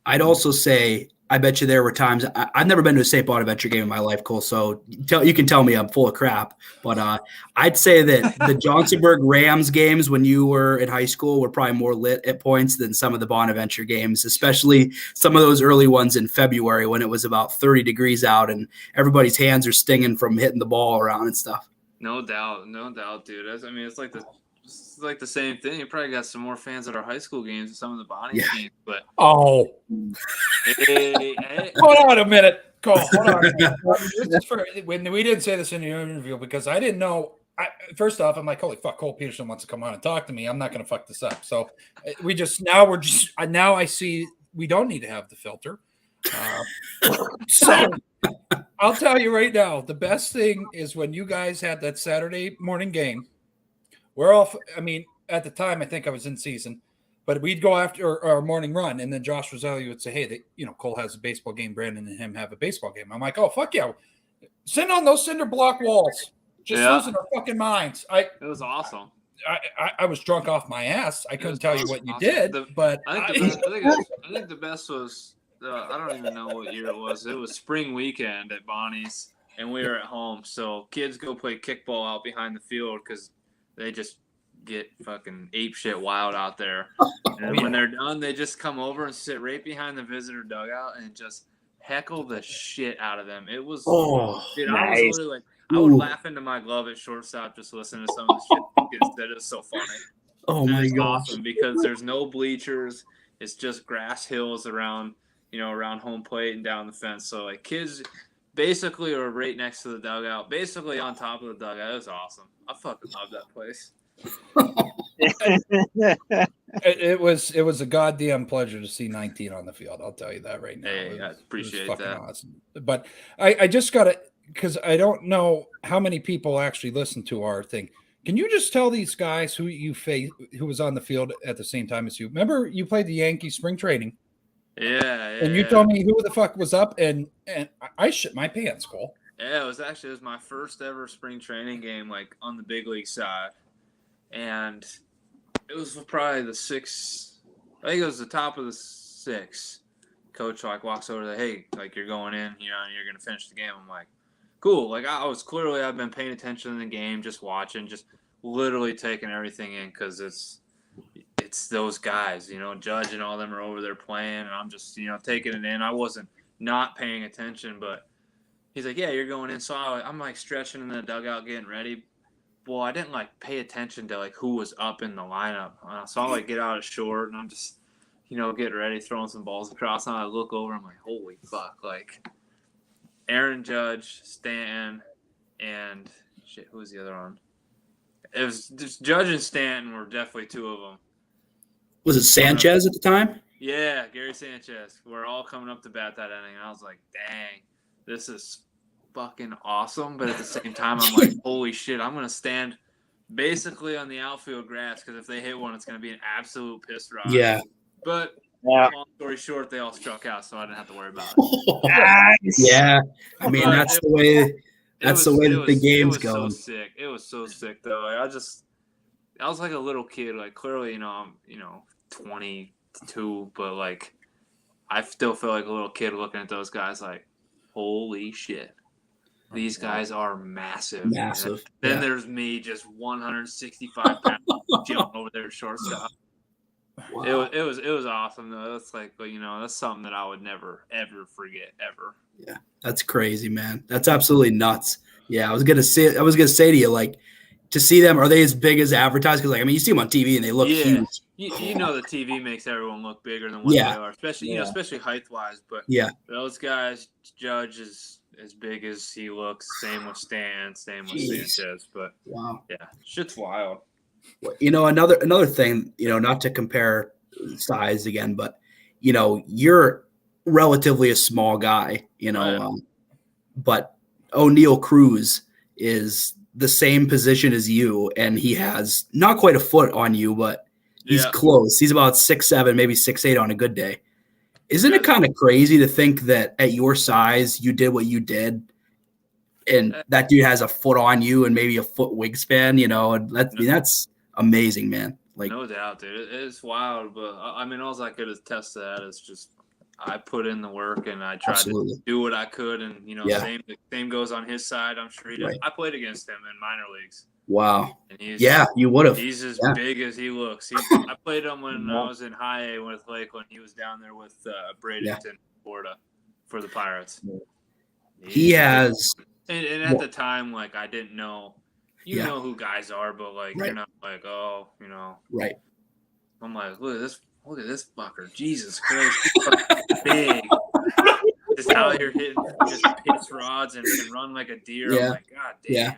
I'd also say, I bet you there were times I've never been to a St. Bonaventure game in my life, Cole. So you can tell me I'm full of crap, but I'd say that the Johnsonburg Rams games when you were in high school were probably more lit at points than some of the Bonaventure games, especially some of those early ones in February when it was about 30 degrees out and everybody's hands are stinging from hitting the ball around and stuff. No doubt, dude. It's like the same thing. You probably got some more fans at our high school games than some of the Bonnie games, but hey. Hold on a minute, Cole. Hold on a minute. When we didn't say this in the interview because I didn't know. First off, I'm like, holy fuck, Cole Peterson wants to come on and talk to me. I'm not going to fuck this up. So now I see we don't need to have the filter. So I'll tell you right now, the best thing is when you guys had that Saturday morning game. We're off. At the time, I think I was in season, but we'd go after our morning run, and then Josh Roselli would say, "Hey, Cole has a baseball game. Brandon and him have a baseball game." I'm like, "Oh fuck yeah, send on those cinder block walls, just losing our fucking minds." It was awesome. I was drunk off my ass. I couldn't tell you what you did, but I think the best was I don't even know what year it was. It was spring weekend at Bonnie's, and we were at home, so kids go play kickball out behind the field because they just get fucking ape shit wild out there. And when they're done, they just come over and sit right behind the visitor dugout and just heckle the shit out of them. It was, dude, nice. I was literally like, I would laugh into my glove at shortstop just listening to some of the shit kids said. It was so funny. Oh my gosh. Awesome because there's no bleachers. It's just grass hills around home plate and down the fence. So like kids basically are right next to the dugout, basically on top of the dugout. It was awesome. I fucking love that place. It was a goddamn pleasure to see 19 on the field. I'll tell you that right now. Hey, I appreciate that. Awesome. But I just got to, because I don't know how many people actually listen to our thing. Can you just tell these guys who you faced, who was on the field at the same time as you? Remember, you played the Yankees spring training. Yeah. And you told me who the fuck was up, and I shit my pants, Cole. Yeah, it was my first ever spring training game, like on the big league side, and it was probably the sixth. I think it was the top of the sixth. Coach like walks over to, hey, like you're going in, and you're gonna finish the game. I'm like, cool. Like I've been paying attention in the game, just watching, just literally taking everything in because it's those guys, Judge and all them are over there playing, and I'm just taking it in. I wasn't not paying attention, but he's like, yeah, you're going in. So I'm like stretching in the dugout, getting ready. well, I didn't like pay attention to like who was up in the lineup. So I like get out of short and I'm just, getting ready, throwing some balls across. And I look over, I'm like, holy fuck! Like Aaron Judge, Stanton, and shit, who was the other one? It was just Judge and Stanton were definitely two of them. Was it Sanchez at the time? Yeah, Gary Sanchez. We're all coming up to bat that inning. And I was like, dang, this is fucking awesome. But at the same time, I'm like, holy shit, I'm going to stand basically on the outfield grass because if they hit one, it's going to be an absolute piss rod. Yeah. But long story short, they all struck out, so I didn't have to worry about it. Nice. Yeah. I mean, that's the way the game's going. So sick. It was so sick, though. I was like a little kid. Like, clearly, I'm, 22, but, like, I still feel like a little kid looking at those guys like, holy shit. These guys are massive. Massive. Then there's me just 165 pounds jumping over there at shortstop. Wow. It was awesome though. That's like, that's something that I would never ever forget ever. Yeah, that's crazy, man. That's absolutely nuts. Yeah, I was gonna say to you, like, to see them, are they as big as advertised? Because you see them on TV and they look huge. The TV makes everyone look bigger than what they are, especially especially height wise. But those guys, Judge is as big as he looks. Same with Stan, same with Sanchez. But shit's wild. Another thing, not to compare size again, but you're relatively a small guy, but O'Neal Cruz is the same position as you, and he has not quite a foot on you, but he's close. He's about 6'7", maybe 6'8" on a good day. Isn't it kind of crazy to think that at your size you did what you did, and that dude has a foot on you and maybe a foot wingspan? And that's amazing, man. Like, no doubt, dude. It's wild, but all I could attest to that is just I put in the work and I tried to do what I could, and same goes on his side. I'm sure he did. Right. I played against him in minor leagues. Wow. And you would have. He's as big as he looks. I played him when I was in high A with Lakeland. He was down there with Bradenton, Florida, for the Pirates. He has. And at the time, like, I didn't know. You know who guys are, but like you're not like, oh, Right. I'm like, look at this fucker. Jesus Christ, he's big. Just out here hitting just pitch rods and can run like a deer. I'm like, God damn. Yeah.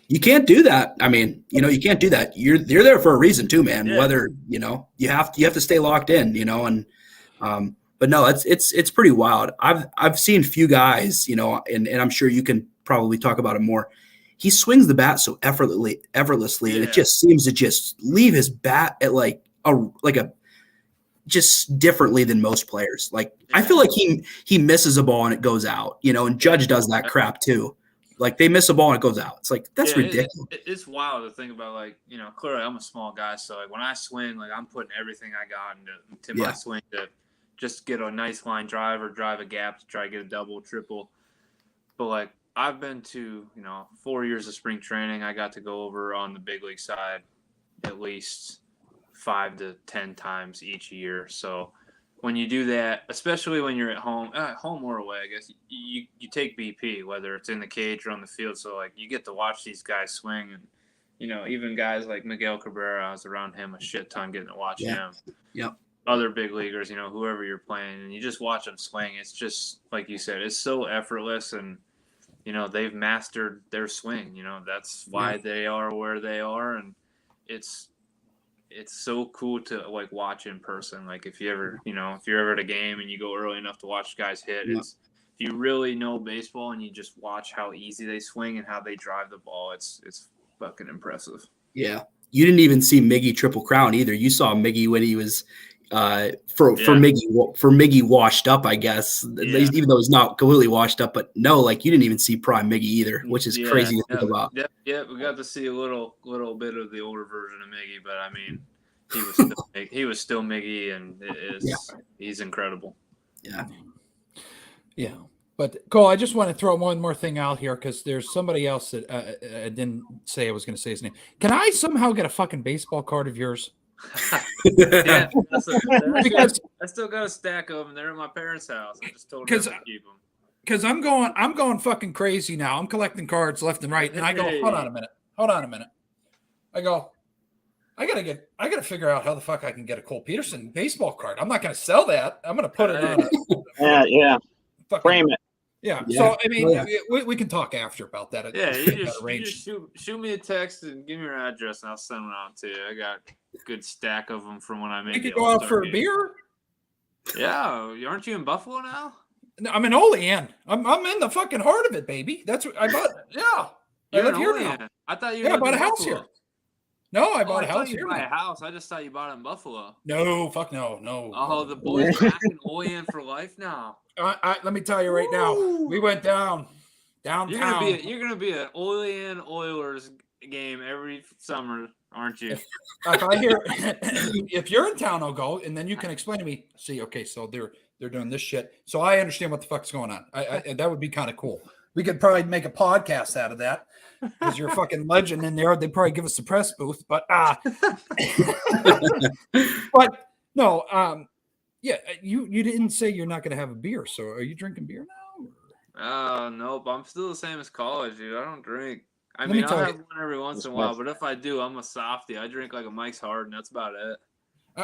You can't do that. You can't do that. You're there for a reason too, man. Yeah. Whether you have to stay locked in, and but no, it's pretty wild. I've seen few guys, and I'm sure you can probably talk about it more. He swings the bat so effortlessly, and it just seems to just leave his bat at like a just differently than most players. Like, I feel like he misses a ball and it goes out, and Judge does that crap too. Like, they miss a ball and it goes out. It's like, that's ridiculous. It's wild to think about. Like, clearly I'm a small guy, so like when I swing, like I'm putting everything I got into my swing to just get a nice line drive or drive a gap to try to get a double, triple. But like, I've been to, 4 years of spring training. I got to go over on the big league side at least 5 to 10 times each year. So when you do that, especially when you're at home or away, I guess you take BP, whether it's in the cage or on the field. So like you get to watch these guys swing, and even guys like Miguel Cabrera, I was around him a shit ton, getting to watch him. Yep. Other big leaguers, whoever you're playing, and you just watch them swing. It's just like you said, it's so effortless, and they've mastered their swing. That's why they are where they are, and it's so cool to like watch in person. Like if you're ever at a game and you go early enough to watch guys hit, if you really know baseball and you just watch how easy they swing and how they drive the ball, it's fucking impressive. Yeah. You didn't even see Miggy Triple Crown either. You saw Miggy when he was for Miggy washed up, I guess, even though he's not completely washed up. But no, like, you didn't even see prime Miggy either, which is crazy to think about. Yeah, we got to see a little bit of the older version of Miggy, but he was still Miggy, and he's incredible. Yeah. But Cole, I just want to throw one more thing out here because there's somebody else that I didn't say I was going to say his name. Can I somehow get a fucking baseball card of yours? I still got a stack of them. They're in my parents' house. I just told them to keep them. Because I'm going fucking crazy now. I'm collecting cards left and right, and I go, hold on a minute. hold on a minute. I go, I gotta figure out how the fuck I can get a Cole Peterson baseball card. I'm not gonna sell that. I'm gonna put it on a Yeah. fucking, Frame it. Yeah. Yeah. So I mean, Oh, yeah. we can talk after about that. Yeah, You you just shoot me a text and give me your address, and I'll send them out to you. I got a good stack of them from when I made. We the could go out All-Star for a game. beer. Yeah, aren't you in Buffalo now? No, I'm in Olean. I'm in the fucking heart of it, baby. That's what I bought. Yeah, I You're live in here Olean. now. I thought you. Yeah, I lived bought in a house Buffalo. here. No, I Oh, bought a I thought house you here. buy a now. house. I just thought you bought it in Buffalo. No, fuck no, no. Oh, the boys back in Olean for life now. Let me tell you right now. We went downtown. You're gonna be an Olean Oilers game every summer, aren't you? If I hear, if you're in town, I'll go, and then you can explain to me. See, okay, so they're doing this shit, so I understand what the fuck's going on. I that would be kind of cool. We could probably make a podcast out of that because you're a fucking legend in there. They'd probably give us a press booth, but but no, yeah, you didn't say you're not going to have a beer, so are you drinking beer now? Nope. I'm still the same as college, dude. I don't drink. Let me I'll tell have you- one every once in a while, but if I do, I'm a softie. I drink like a Mike's Hard, and that's about it.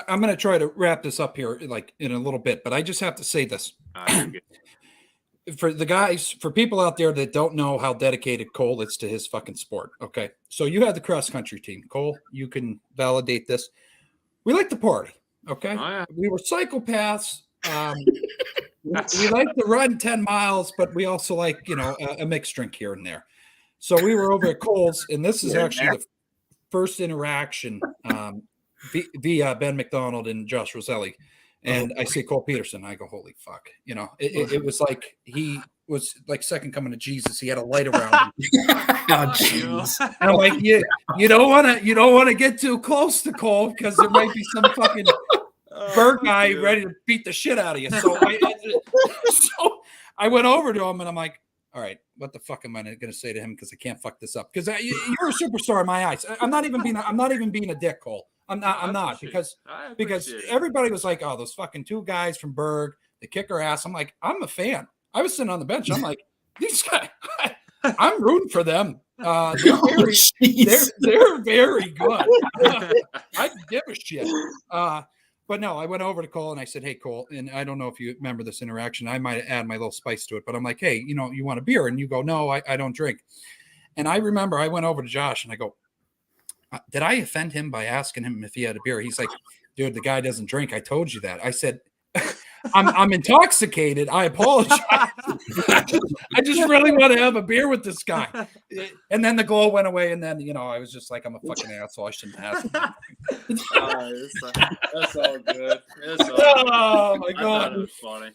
I'm going to try to wrap this up here, like in a little bit, but I just have to say this. You're good. For the guys, for people out there that don't know how dedicated Cole is to his fucking sport. Okay. So you had the cross country team. Cole, you can validate this. We like to party. Okay. Oh, yeah. We were psychopaths. We like to run 10 miles, but we also like, a mixed drink here and there. So we were over at Cole's, and this is actually the first interaction via Ben McDonald and Josh Roselli. And I see Cole Peterson. I go, holy fuck. It was like he was like second coming to Jesus. He had a light around him. Oh, jeez. And I'm like, you don't want to get too close to Cole because there might be some fucking bird guy ready to beat the shit out of you. So I went over to him and I'm like, all right, what the fuck am I going to say to him? Because I can't fuck this up. Because you're a superstar in my eyes. I'm not even being a dick, Cole. I'm not because everybody was like, oh, those fucking two guys from Berg, they kick our ass. I'm like, I'm a fan. I was sitting on the bench. I'm like, these guys, I'm rooting for them. They're very good. I give a shit. But no, I went over to Cole and I said, hey, Cole, and I don't know if you remember this interaction. I might add my little spice to it, but I'm like, hey, you want a beer? And you go, no, I don't drink. And I remember I went over to Josh and I go, did I offend him by asking him if he had a beer? He's like, dude, the guy doesn't drink. I told you that. I said, I'm intoxicated. I apologize. I just really want to have a beer with this guy. And then the glow went away. And then, I was just like, I'm a fucking asshole. I shouldn't ask him. That's all good. Oh, my I God. thought it was funny.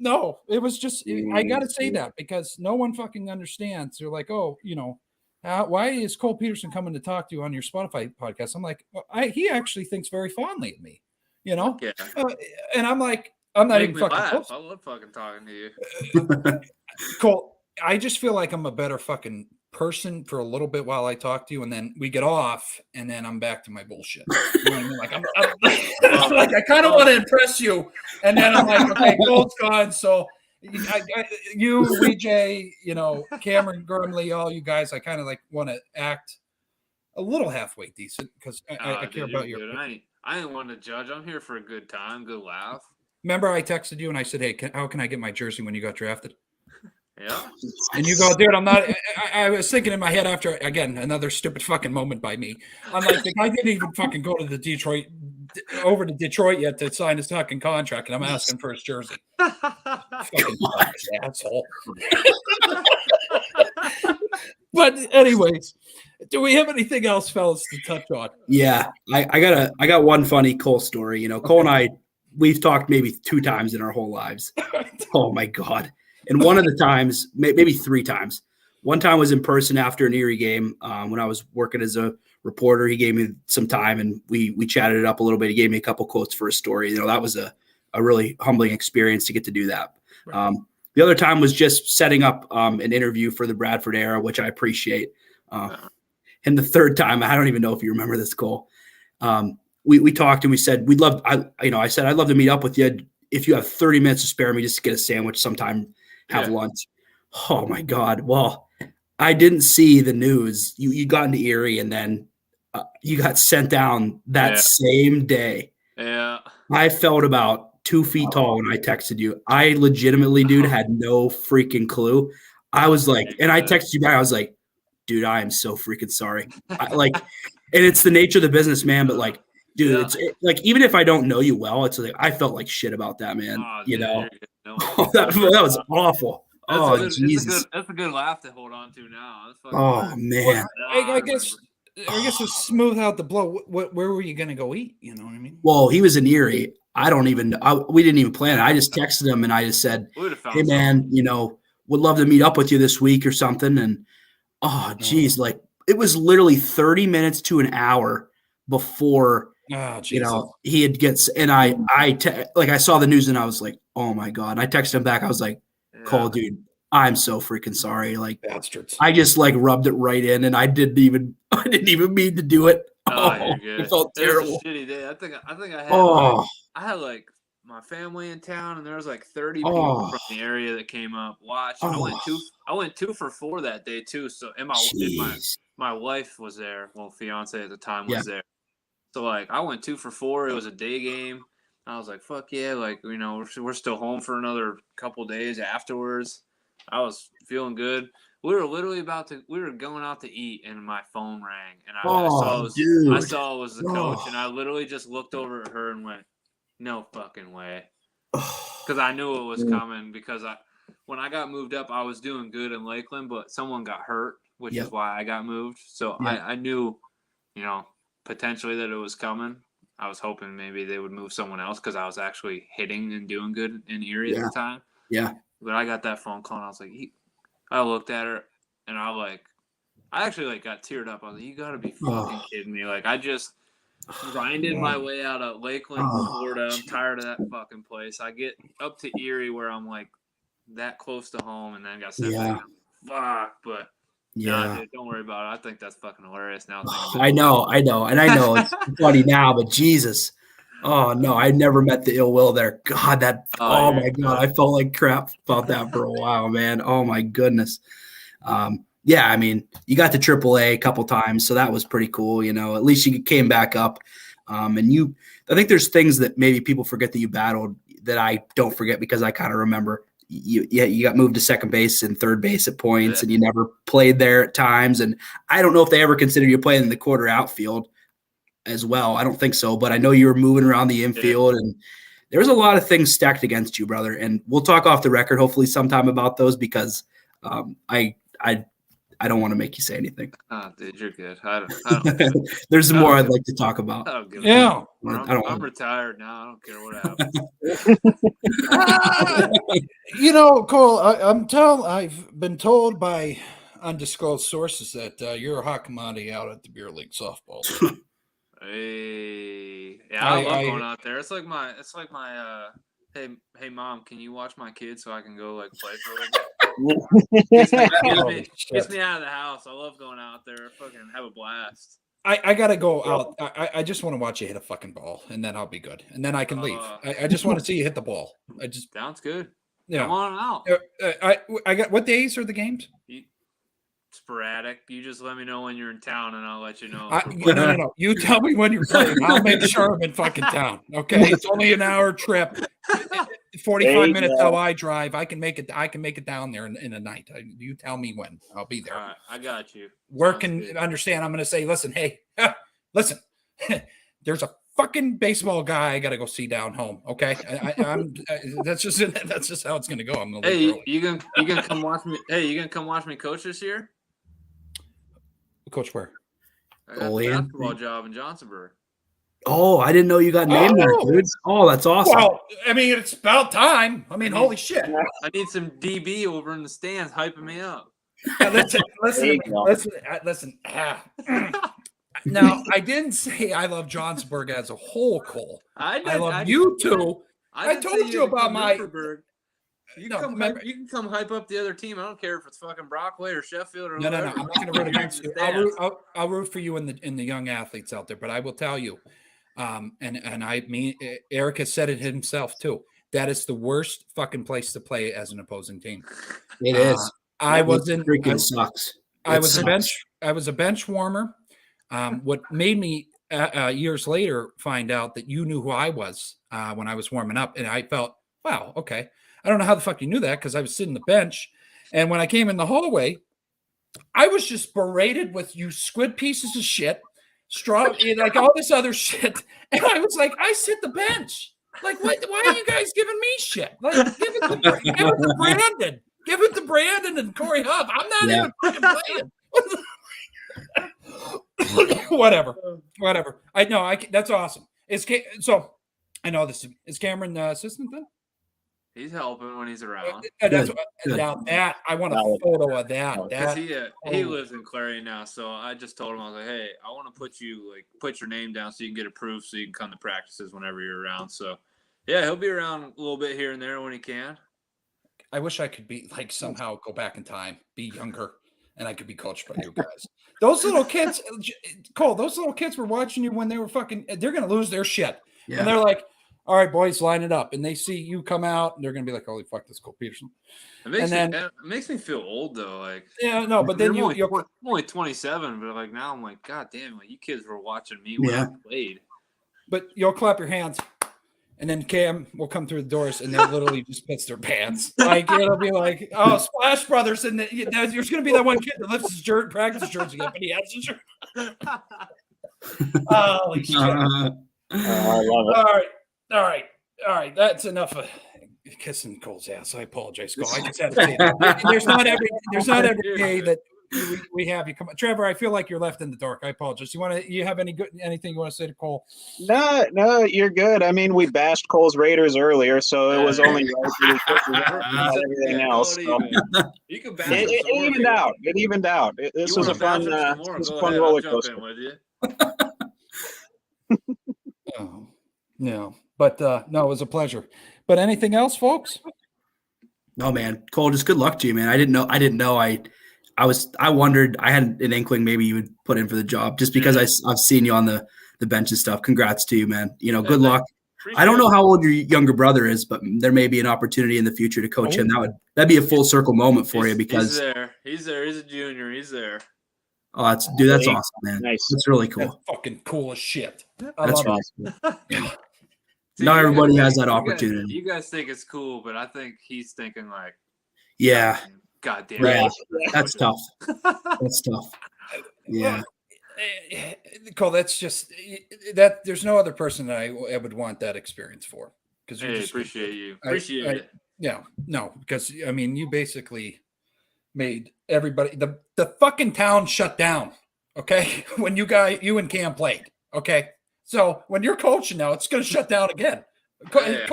No, it was just, I got to say that because no one fucking understands. They're like, oh, why is Cole Peterson coming to talk to you on your Spotify podcast? I'm like, he actually thinks very fondly of me, Yeah. and I'm like, I'm not Make even me fucking laugh. close. I love fucking talking to you. Cole, I just feel like I'm a better fucking person for a little bit while I talk to you, and then we get off, and then I'm back to my bullshit. You know what I mean? Like I'm like I kind of want to impress you, and then I'm like, okay, Cole's gone, so. You, VJ, Cameron, Gurmley, all you guys, I kind of like want to act a little halfway decent because I care about your. I didn't want to judge. I'm here for a good time, good laugh. Remember, I texted you and I said, "Hey, how can I get my jersey when you got drafted?" Yeah. And you go, dude, I'm not. I was thinking in my head after again another stupid fucking moment by me. I'm like, the guy didn't even fucking go to over to Detroit yet to sign his fucking contract, and I'm asking for his jersey. Fucking asshole. But anyways, do we have anything else, fellas, to touch on? Yeah, I got one funny Cole story. Cole and I, we've talked maybe 2 times in our whole lives. Oh my God. And one of the times, maybe 3 times. One time was in person after an Erie game when I was working as a reporter. He gave me some time and we chatted it up a little bit. He gave me a couple quotes for a story. That was a really humbling experience to get to do that. Right. The other time was just setting up an interview for the Bradford era, which I appreciate. And the third time, I don't even know if you remember this, Cole. We talked and we said, I said, I'd love to meet up with you if you have 30 minutes to spare me just to get a sandwich sometime, have lunch. Oh my God. Well, I didn't see the news. You got into Erie and then you got sent down that same day. Yeah. I felt about 2 feet tall when I texted you. I legitimately, dude, had no freaking clue. I was like, and I texted you back. I was like, dude, I am so freaking sorry. And it's the nature of the business, man. But like, dude, it's like, even if I don't know you well, it's like I felt like shit about that, man. Dude, that was awful. Jesus. That's a good laugh to hold on to now. Man. I guess to smooth out the blow, where were you going to go eat? You know what I mean? Well, he was in Erie. We didn't even plan it. I just texted him and I just said, hey, man, would love to meet up with you this week or something. And, like it was literally 30 minutes to an hour before, he had gets. And I saw the news and I was like, oh my God. I texted him back. I was like, Cole, dude, I'm so freaking sorry. Like, bastards. I just like rubbed it right in and I didn't even mean to do it. It felt terrible. It was a shitty day. I think I had like my family in town, and there was like 30 people from the area that came up. I went 2 for 4 that day too. So and my wife was there. Well, fiance at the time was there. So like I went 2 for 4. It was a day game. I was like, fuck yeah, like we're still home for another couple days afterwards. I was feeling good. We were literally we were going out to eat and my phone rang and I saw it was the coach and I literally just looked over at her and went, no fucking way. Because I knew it was coming because when I got moved up, I was doing good in Lakeland, but someone got hurt, which is why I got moved. So I knew, potentially that it was coming. I was hoping maybe they would move someone else because I was actually hitting and doing good in Erie at the time. Yeah. But I got that phone call and I was like, I looked at her and I actually got teared up. I was like, you gotta be fucking kidding me. Like I just grinded my way out of Lakeland, Florida. I'm tired of that fucking place. I get up to Erie where I'm like that close to home and then got sent back. Fuck, but nah, dude, don't worry about it. I think that's fucking hilarious now. I know. And I know it's funny now, but Jesus. Oh no, I never met the ill will there. God, my God, I felt like crap about that for a while, man. Oh my goodness. I mean, you got to AAA a couple times, so that was pretty cool. At least you came back up. I think there's things that maybe people forget that you battled that I don't forget because I kind of remember. You got moved to second base and third base at points, and you never played there at times. And I don't know if they ever considered you playing in the quarter outfield as well. I don't think so, but I know you were moving around the infield and there was a lot of things stacked against you, brother. And we'll talk off the record, hopefully sometime about those because I don't want to make you say anything. Oh, dude, you're good. I don't There's more I'd like to talk about. I'm retired now. I don't care what happens. Cole, I've been told by undisclosed sources that you're a hot commodity out at the beer league softball. Hey, I love going out there. It's like my hey mom, can you watch my kids so I can go play for a little bit? Gets me out of the house. I love going out there. Fucking have a blast. I gotta go out. I just want to watch you hit a fucking ball, and then I'll be good, and then I can leave. I just want to see you hit the ball. Sounds good. Yeah. Come on out. I got what days are the games? Sporadic. You just let me know when you're in town, and I'll let you know. No. You tell me when you're playing. I'll make sure I'm in fucking town. Okay, it's only an hour trip. 45 minutes how I drive. I can make it down there in a night. You tell me when. I'll be there. All right, I got you. Work and understand. I'm going to say, listen, hey, listen. There's a fucking baseball guy I got to go see down home. Okay, that's just how it's going to go. I'm going to leave early. you can come watch me. Hey, you gonna come watch me coach this year? Coach where? I got a basketball job in Johnsonburg. Oh, I didn't know you got named there, dude. Oh, that's awesome. Well, I mean, it's about time. I mean, holy shit. I need some DB over in the stands hyping me up. Listen. Now, I didn't say I love Johnsonburg as a whole, Cole. I love you too. I told you about my. You can come hype up the other team. I don't care if it's fucking Brockway or Sheffield or no. I'm not going to root against you. I'll root for you in the young athletes out there. But I will tell you, Eric has said it himself too. That is the worst fucking place to play as an opposing team. It is. I wasn't. Freaking sucks. I was a bench warmer. What made me years later find out that you knew who I was when I was warming up, and I felt, wow, okay. I don't know how the fuck you knew that because I was sitting the bench, and when I came in the hallway, I was just berated with you squid pieces of shit, straw, like all this other shit, and I was like, I sit the bench. Like, what? Why are you guys giving me shit? Like, give it to Brandon. Give it to Brandon and Corey Huff. I'm not even fucking playing. Whatever. I know. That's awesome. So I know this. Is Cameron assistant then? He's helping when he's around. That's now that I want a photo of that. Because he lives in Clarion now, so I just told him, I was like, hey, I want to put your name down so you can get approved, so you can come to practices whenever you're around. So yeah, he'll be around a little bit here and there when he can. I wish I could be like somehow go back in time, be younger, and I could be coached by you guys. Those little kids, Cole, those little kids were watching you when they were they're going to lose their shit. Yeah. And they're like, all right, boys, line it up. And they see you come out, and they're going to be like, holy fuck, this is Cole Peterson. It makes me feel old, though. Like, yeah, no, but then I'm only 27, but like now I'm like, God damn, like you kids were watching me when I played. But you'll clap your hands. And then Cam will come through the doors, and they'll literally just piss their pants. Like, it'll be like, oh, Splash Brothers. And there's going to be that one kid that lifts his practice jersey up, and he has his shirt. Holy shit. I love it. All right. That's enough of kissing Cole's ass. I apologize, Cole. I just had to say that. There's not every day that we have you come. Trevor, I feel like you're left in the dark. I apologize. You have anything you want to say to Cole? No, you're good. I mean, we bashed Cole's Raiders earlier, so it was only everything else. So. You can bash It evened out. This was a fun roller coaster. Oh, no, but no, it was a pleasure. But anything else, folks? No, man, Cole, just good luck to you, man. I didn't know. I wondered. I had an inkling maybe you would put in for the job just because I've seen you on the bench and stuff. Congrats to you, man. Good luck. I don't know how old your younger brother is, but there may be an opportunity in the future to coach him. That'd be a full circle moment for you because he's there. He's a junior. He's there. Oh, that's awesome, man. Nice. That's really cool. That's fucking cool as shit. That's awesome. Yeah. Not everybody has that opportunity. You guys think it's cool, but I think he's thinking like, yeah. God damn. Yeah, that's tough. That's tough. Yeah. Cole, that's just that. There's no other person that I would want that experience for. Because appreciate you. Appreciate it. Yeah, no, because I mean, you basically made everybody the fucking town shut down. Okay, when you and Cam played. Okay, so when you're coaching now, it's going to shut down again. I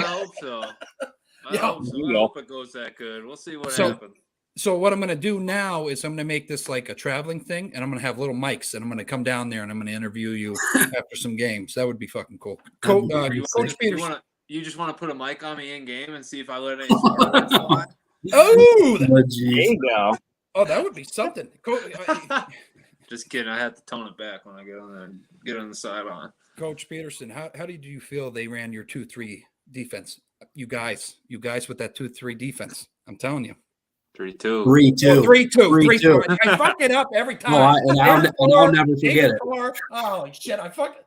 hope so. I hope it goes that good. We'll see what happens. So what I'm going to do now is I'm going to make this like a traveling thing, and I'm going to have little mics, and I'm going to come down there, and I'm going to interview you after some games. That would be fucking cool. Coach Peterson. You just want to put a mic on me in game and see if I let any fly? Oh, there you go. Oh, that would be something. Just kidding. I have to tone it back when I get on there and get on the sideline. Coach Peterson, how did you feel they ran your 2-3 defense? You guys with that 2-3 defense. I'm telling you. 3-2. 3-2. I fuck it up every time. I'll never forget it. Oh shit! I fuck it.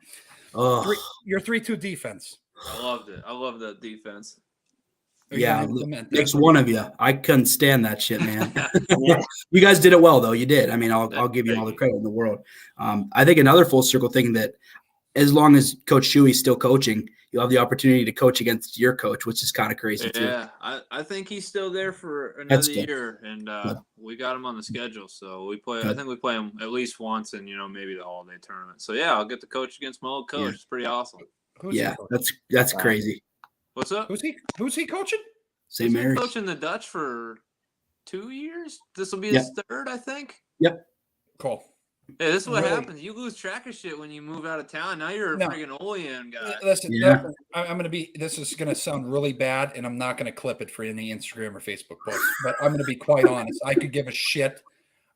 Your 3-2 defense. I loved it. I love that defense. Yeah, makes one of you. I couldn't stand that shit, man. You guys did it well, though. You did. I mean, I'll give you all the credit in the world. I think another full circle thing that, as long as Coach Shuey's still coaching, you'll have the opportunity to coach against your coach, which is kind of crazy too. Yeah, I think he's still there for another year, and we got him on the schedule. So we play. I think we play him at least once, and maybe the holiday tournament. So yeah, I'll get to coach against my old coach. Yeah. It's pretty awesome. That's crazy. What's up? Who's he coaching? St. Mary's. Coaching the Dutch for 2 years. This will be his third, I think. Yep. Cool. Hey, this is what happens. You lose track of shit when you move out of town. Now you're a freaking Olean guy. Listen, I'm going to be – this is going to sound really bad, and I'm not going to clip it for any Instagram or Facebook posts. But I'm going to be quite honest. I could give a shit.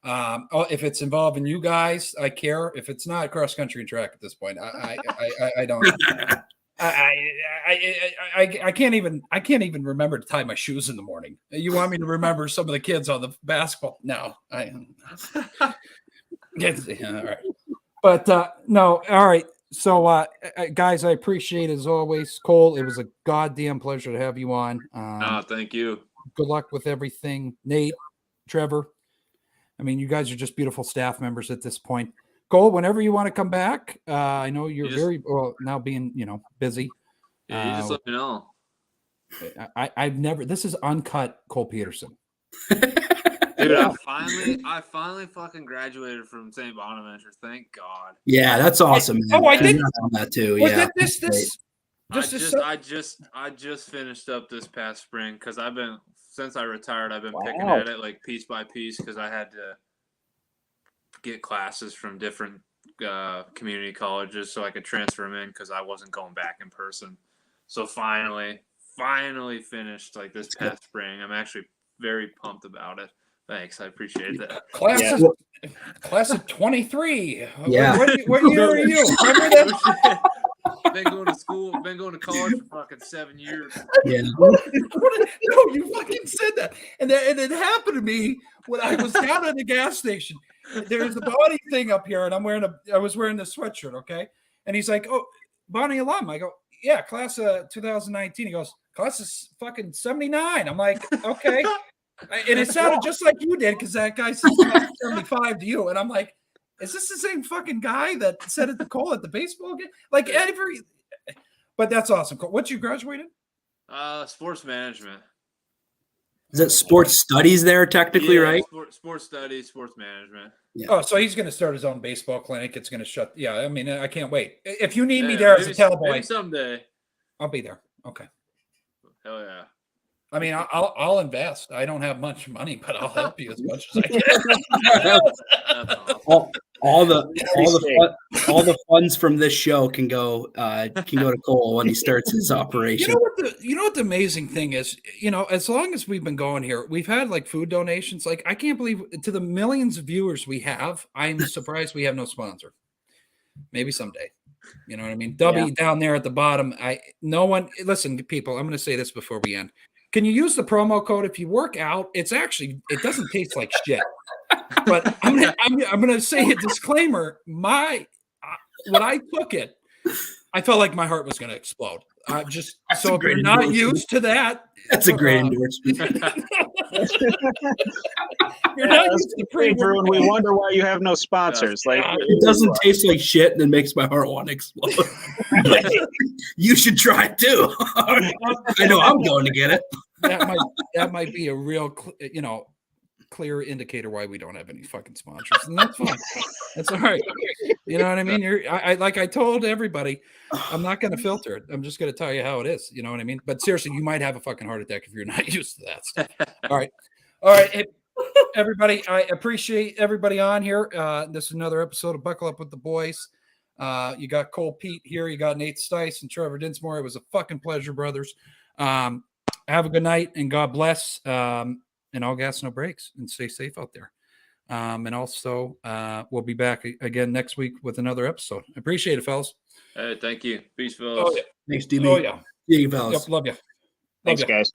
If it's involving you guys, I care. If it's not cross-country and track at this point, I don't. I can't even remember to tie my shoes in the morning. You want me to remember some of the kids on the basketball? No, all right. But no, all right. So, guys, I appreciate it as always, Cole. It was a goddamn pleasure to have you on. Thank you. Good luck with everything, Nate, Trevor. I mean, you guys are just beautiful staff members at this point. Cole, whenever you want to come back, I know you're very well now being, busy. Yeah, you just let me know. I've never. This is uncut Cole Peterson. Dude, I finally fucking graduated from St. Bonaventure. Thank God. Yeah, that's awesome. Man. I did on that too. Was Yeah, I just finished up this past spring because since I retired, I've been picking at it like piece by piece because I had to get classes from different community colleges so I could transfer them in because I wasn't going back in person. So finally finished like this past spring. I'm actually very pumped about it. Thanks, I appreciate that. Class of 23. Yeah. What year are you? Remember that? Been going to school, been going to college for fucking 7 years. Yeah. No, you fucking said that. And it happened to me when I was down at the gas station. There's a Bonnie thing up here, and I was wearing the sweatshirt, okay? And he's like, "Oh, Bonnie alum." I go, "Yeah, class of 2019." He goes, "Class is fucking 79." I'm like, "Okay." And it sounded just like you did because that guy said 75 to you. And I'm like, is this the same fucking guy that said it to Cole at the baseball game? Like but that's awesome. What you graduated? Sports management. Is that sports studies there technically, right? Sports studies, sports management. Yeah. Oh, so he's going to start his own baseball clinic. It's going to shut. Yeah, I mean, I can't wait. If you need me there as a cowboy, maybe someday. I'll be there. Okay. Hell yeah. I mean, I'll invest. I don't have much money, but I'll help you as much as I can. all the funds from this show can go to Cole when he starts his operation. You know what the amazing thing is? As long as we've been going here, we've had like food donations. Like I can't believe to the millions of viewers we have. I'm surprised we have no sponsor. Maybe someday. You know what I mean? Dubby down there at the bottom. Listen, people. I'm going to say this before we end. Can you use the promo code if you work out? It doesn't taste like shit. But I'm gonna say a disclaimer. When I took it, I felt like my heart was gonna explode. So if you're not used to that, that's a great endorsement. You're not used to pre-brew, we wonder why you have no sponsors. Like it doesn't taste like shit, and it makes my heart want to explode. You should try it too. I know I'm going to get it. That might be a real, clear indicator why we don't have any fucking sponsors, and that's fine. That's all right. You know what I mean? Like I told everybody, I'm not going to filter it. I'm just going to tell you how it is. You know what I mean? But seriously, you might have a fucking heart attack if you're not used to that stuff. All right. Hey, everybody, I appreciate everybody on here. This is another episode of Buckle Up with the Boys. You got Cole Pete here. You got Nate Stice and Trevor Dinsmore. It was a fucking pleasure, brothers. Have a good night and God bless. And all gas, no breaks, and stay safe out there. And also, we'll be back again next week with another episode. I appreciate it, fellas. Hey, thank you. Peace, fellas. Thanks, DB. Oh, yeah. See you, fellas. Yep, love you. Thanks, guys.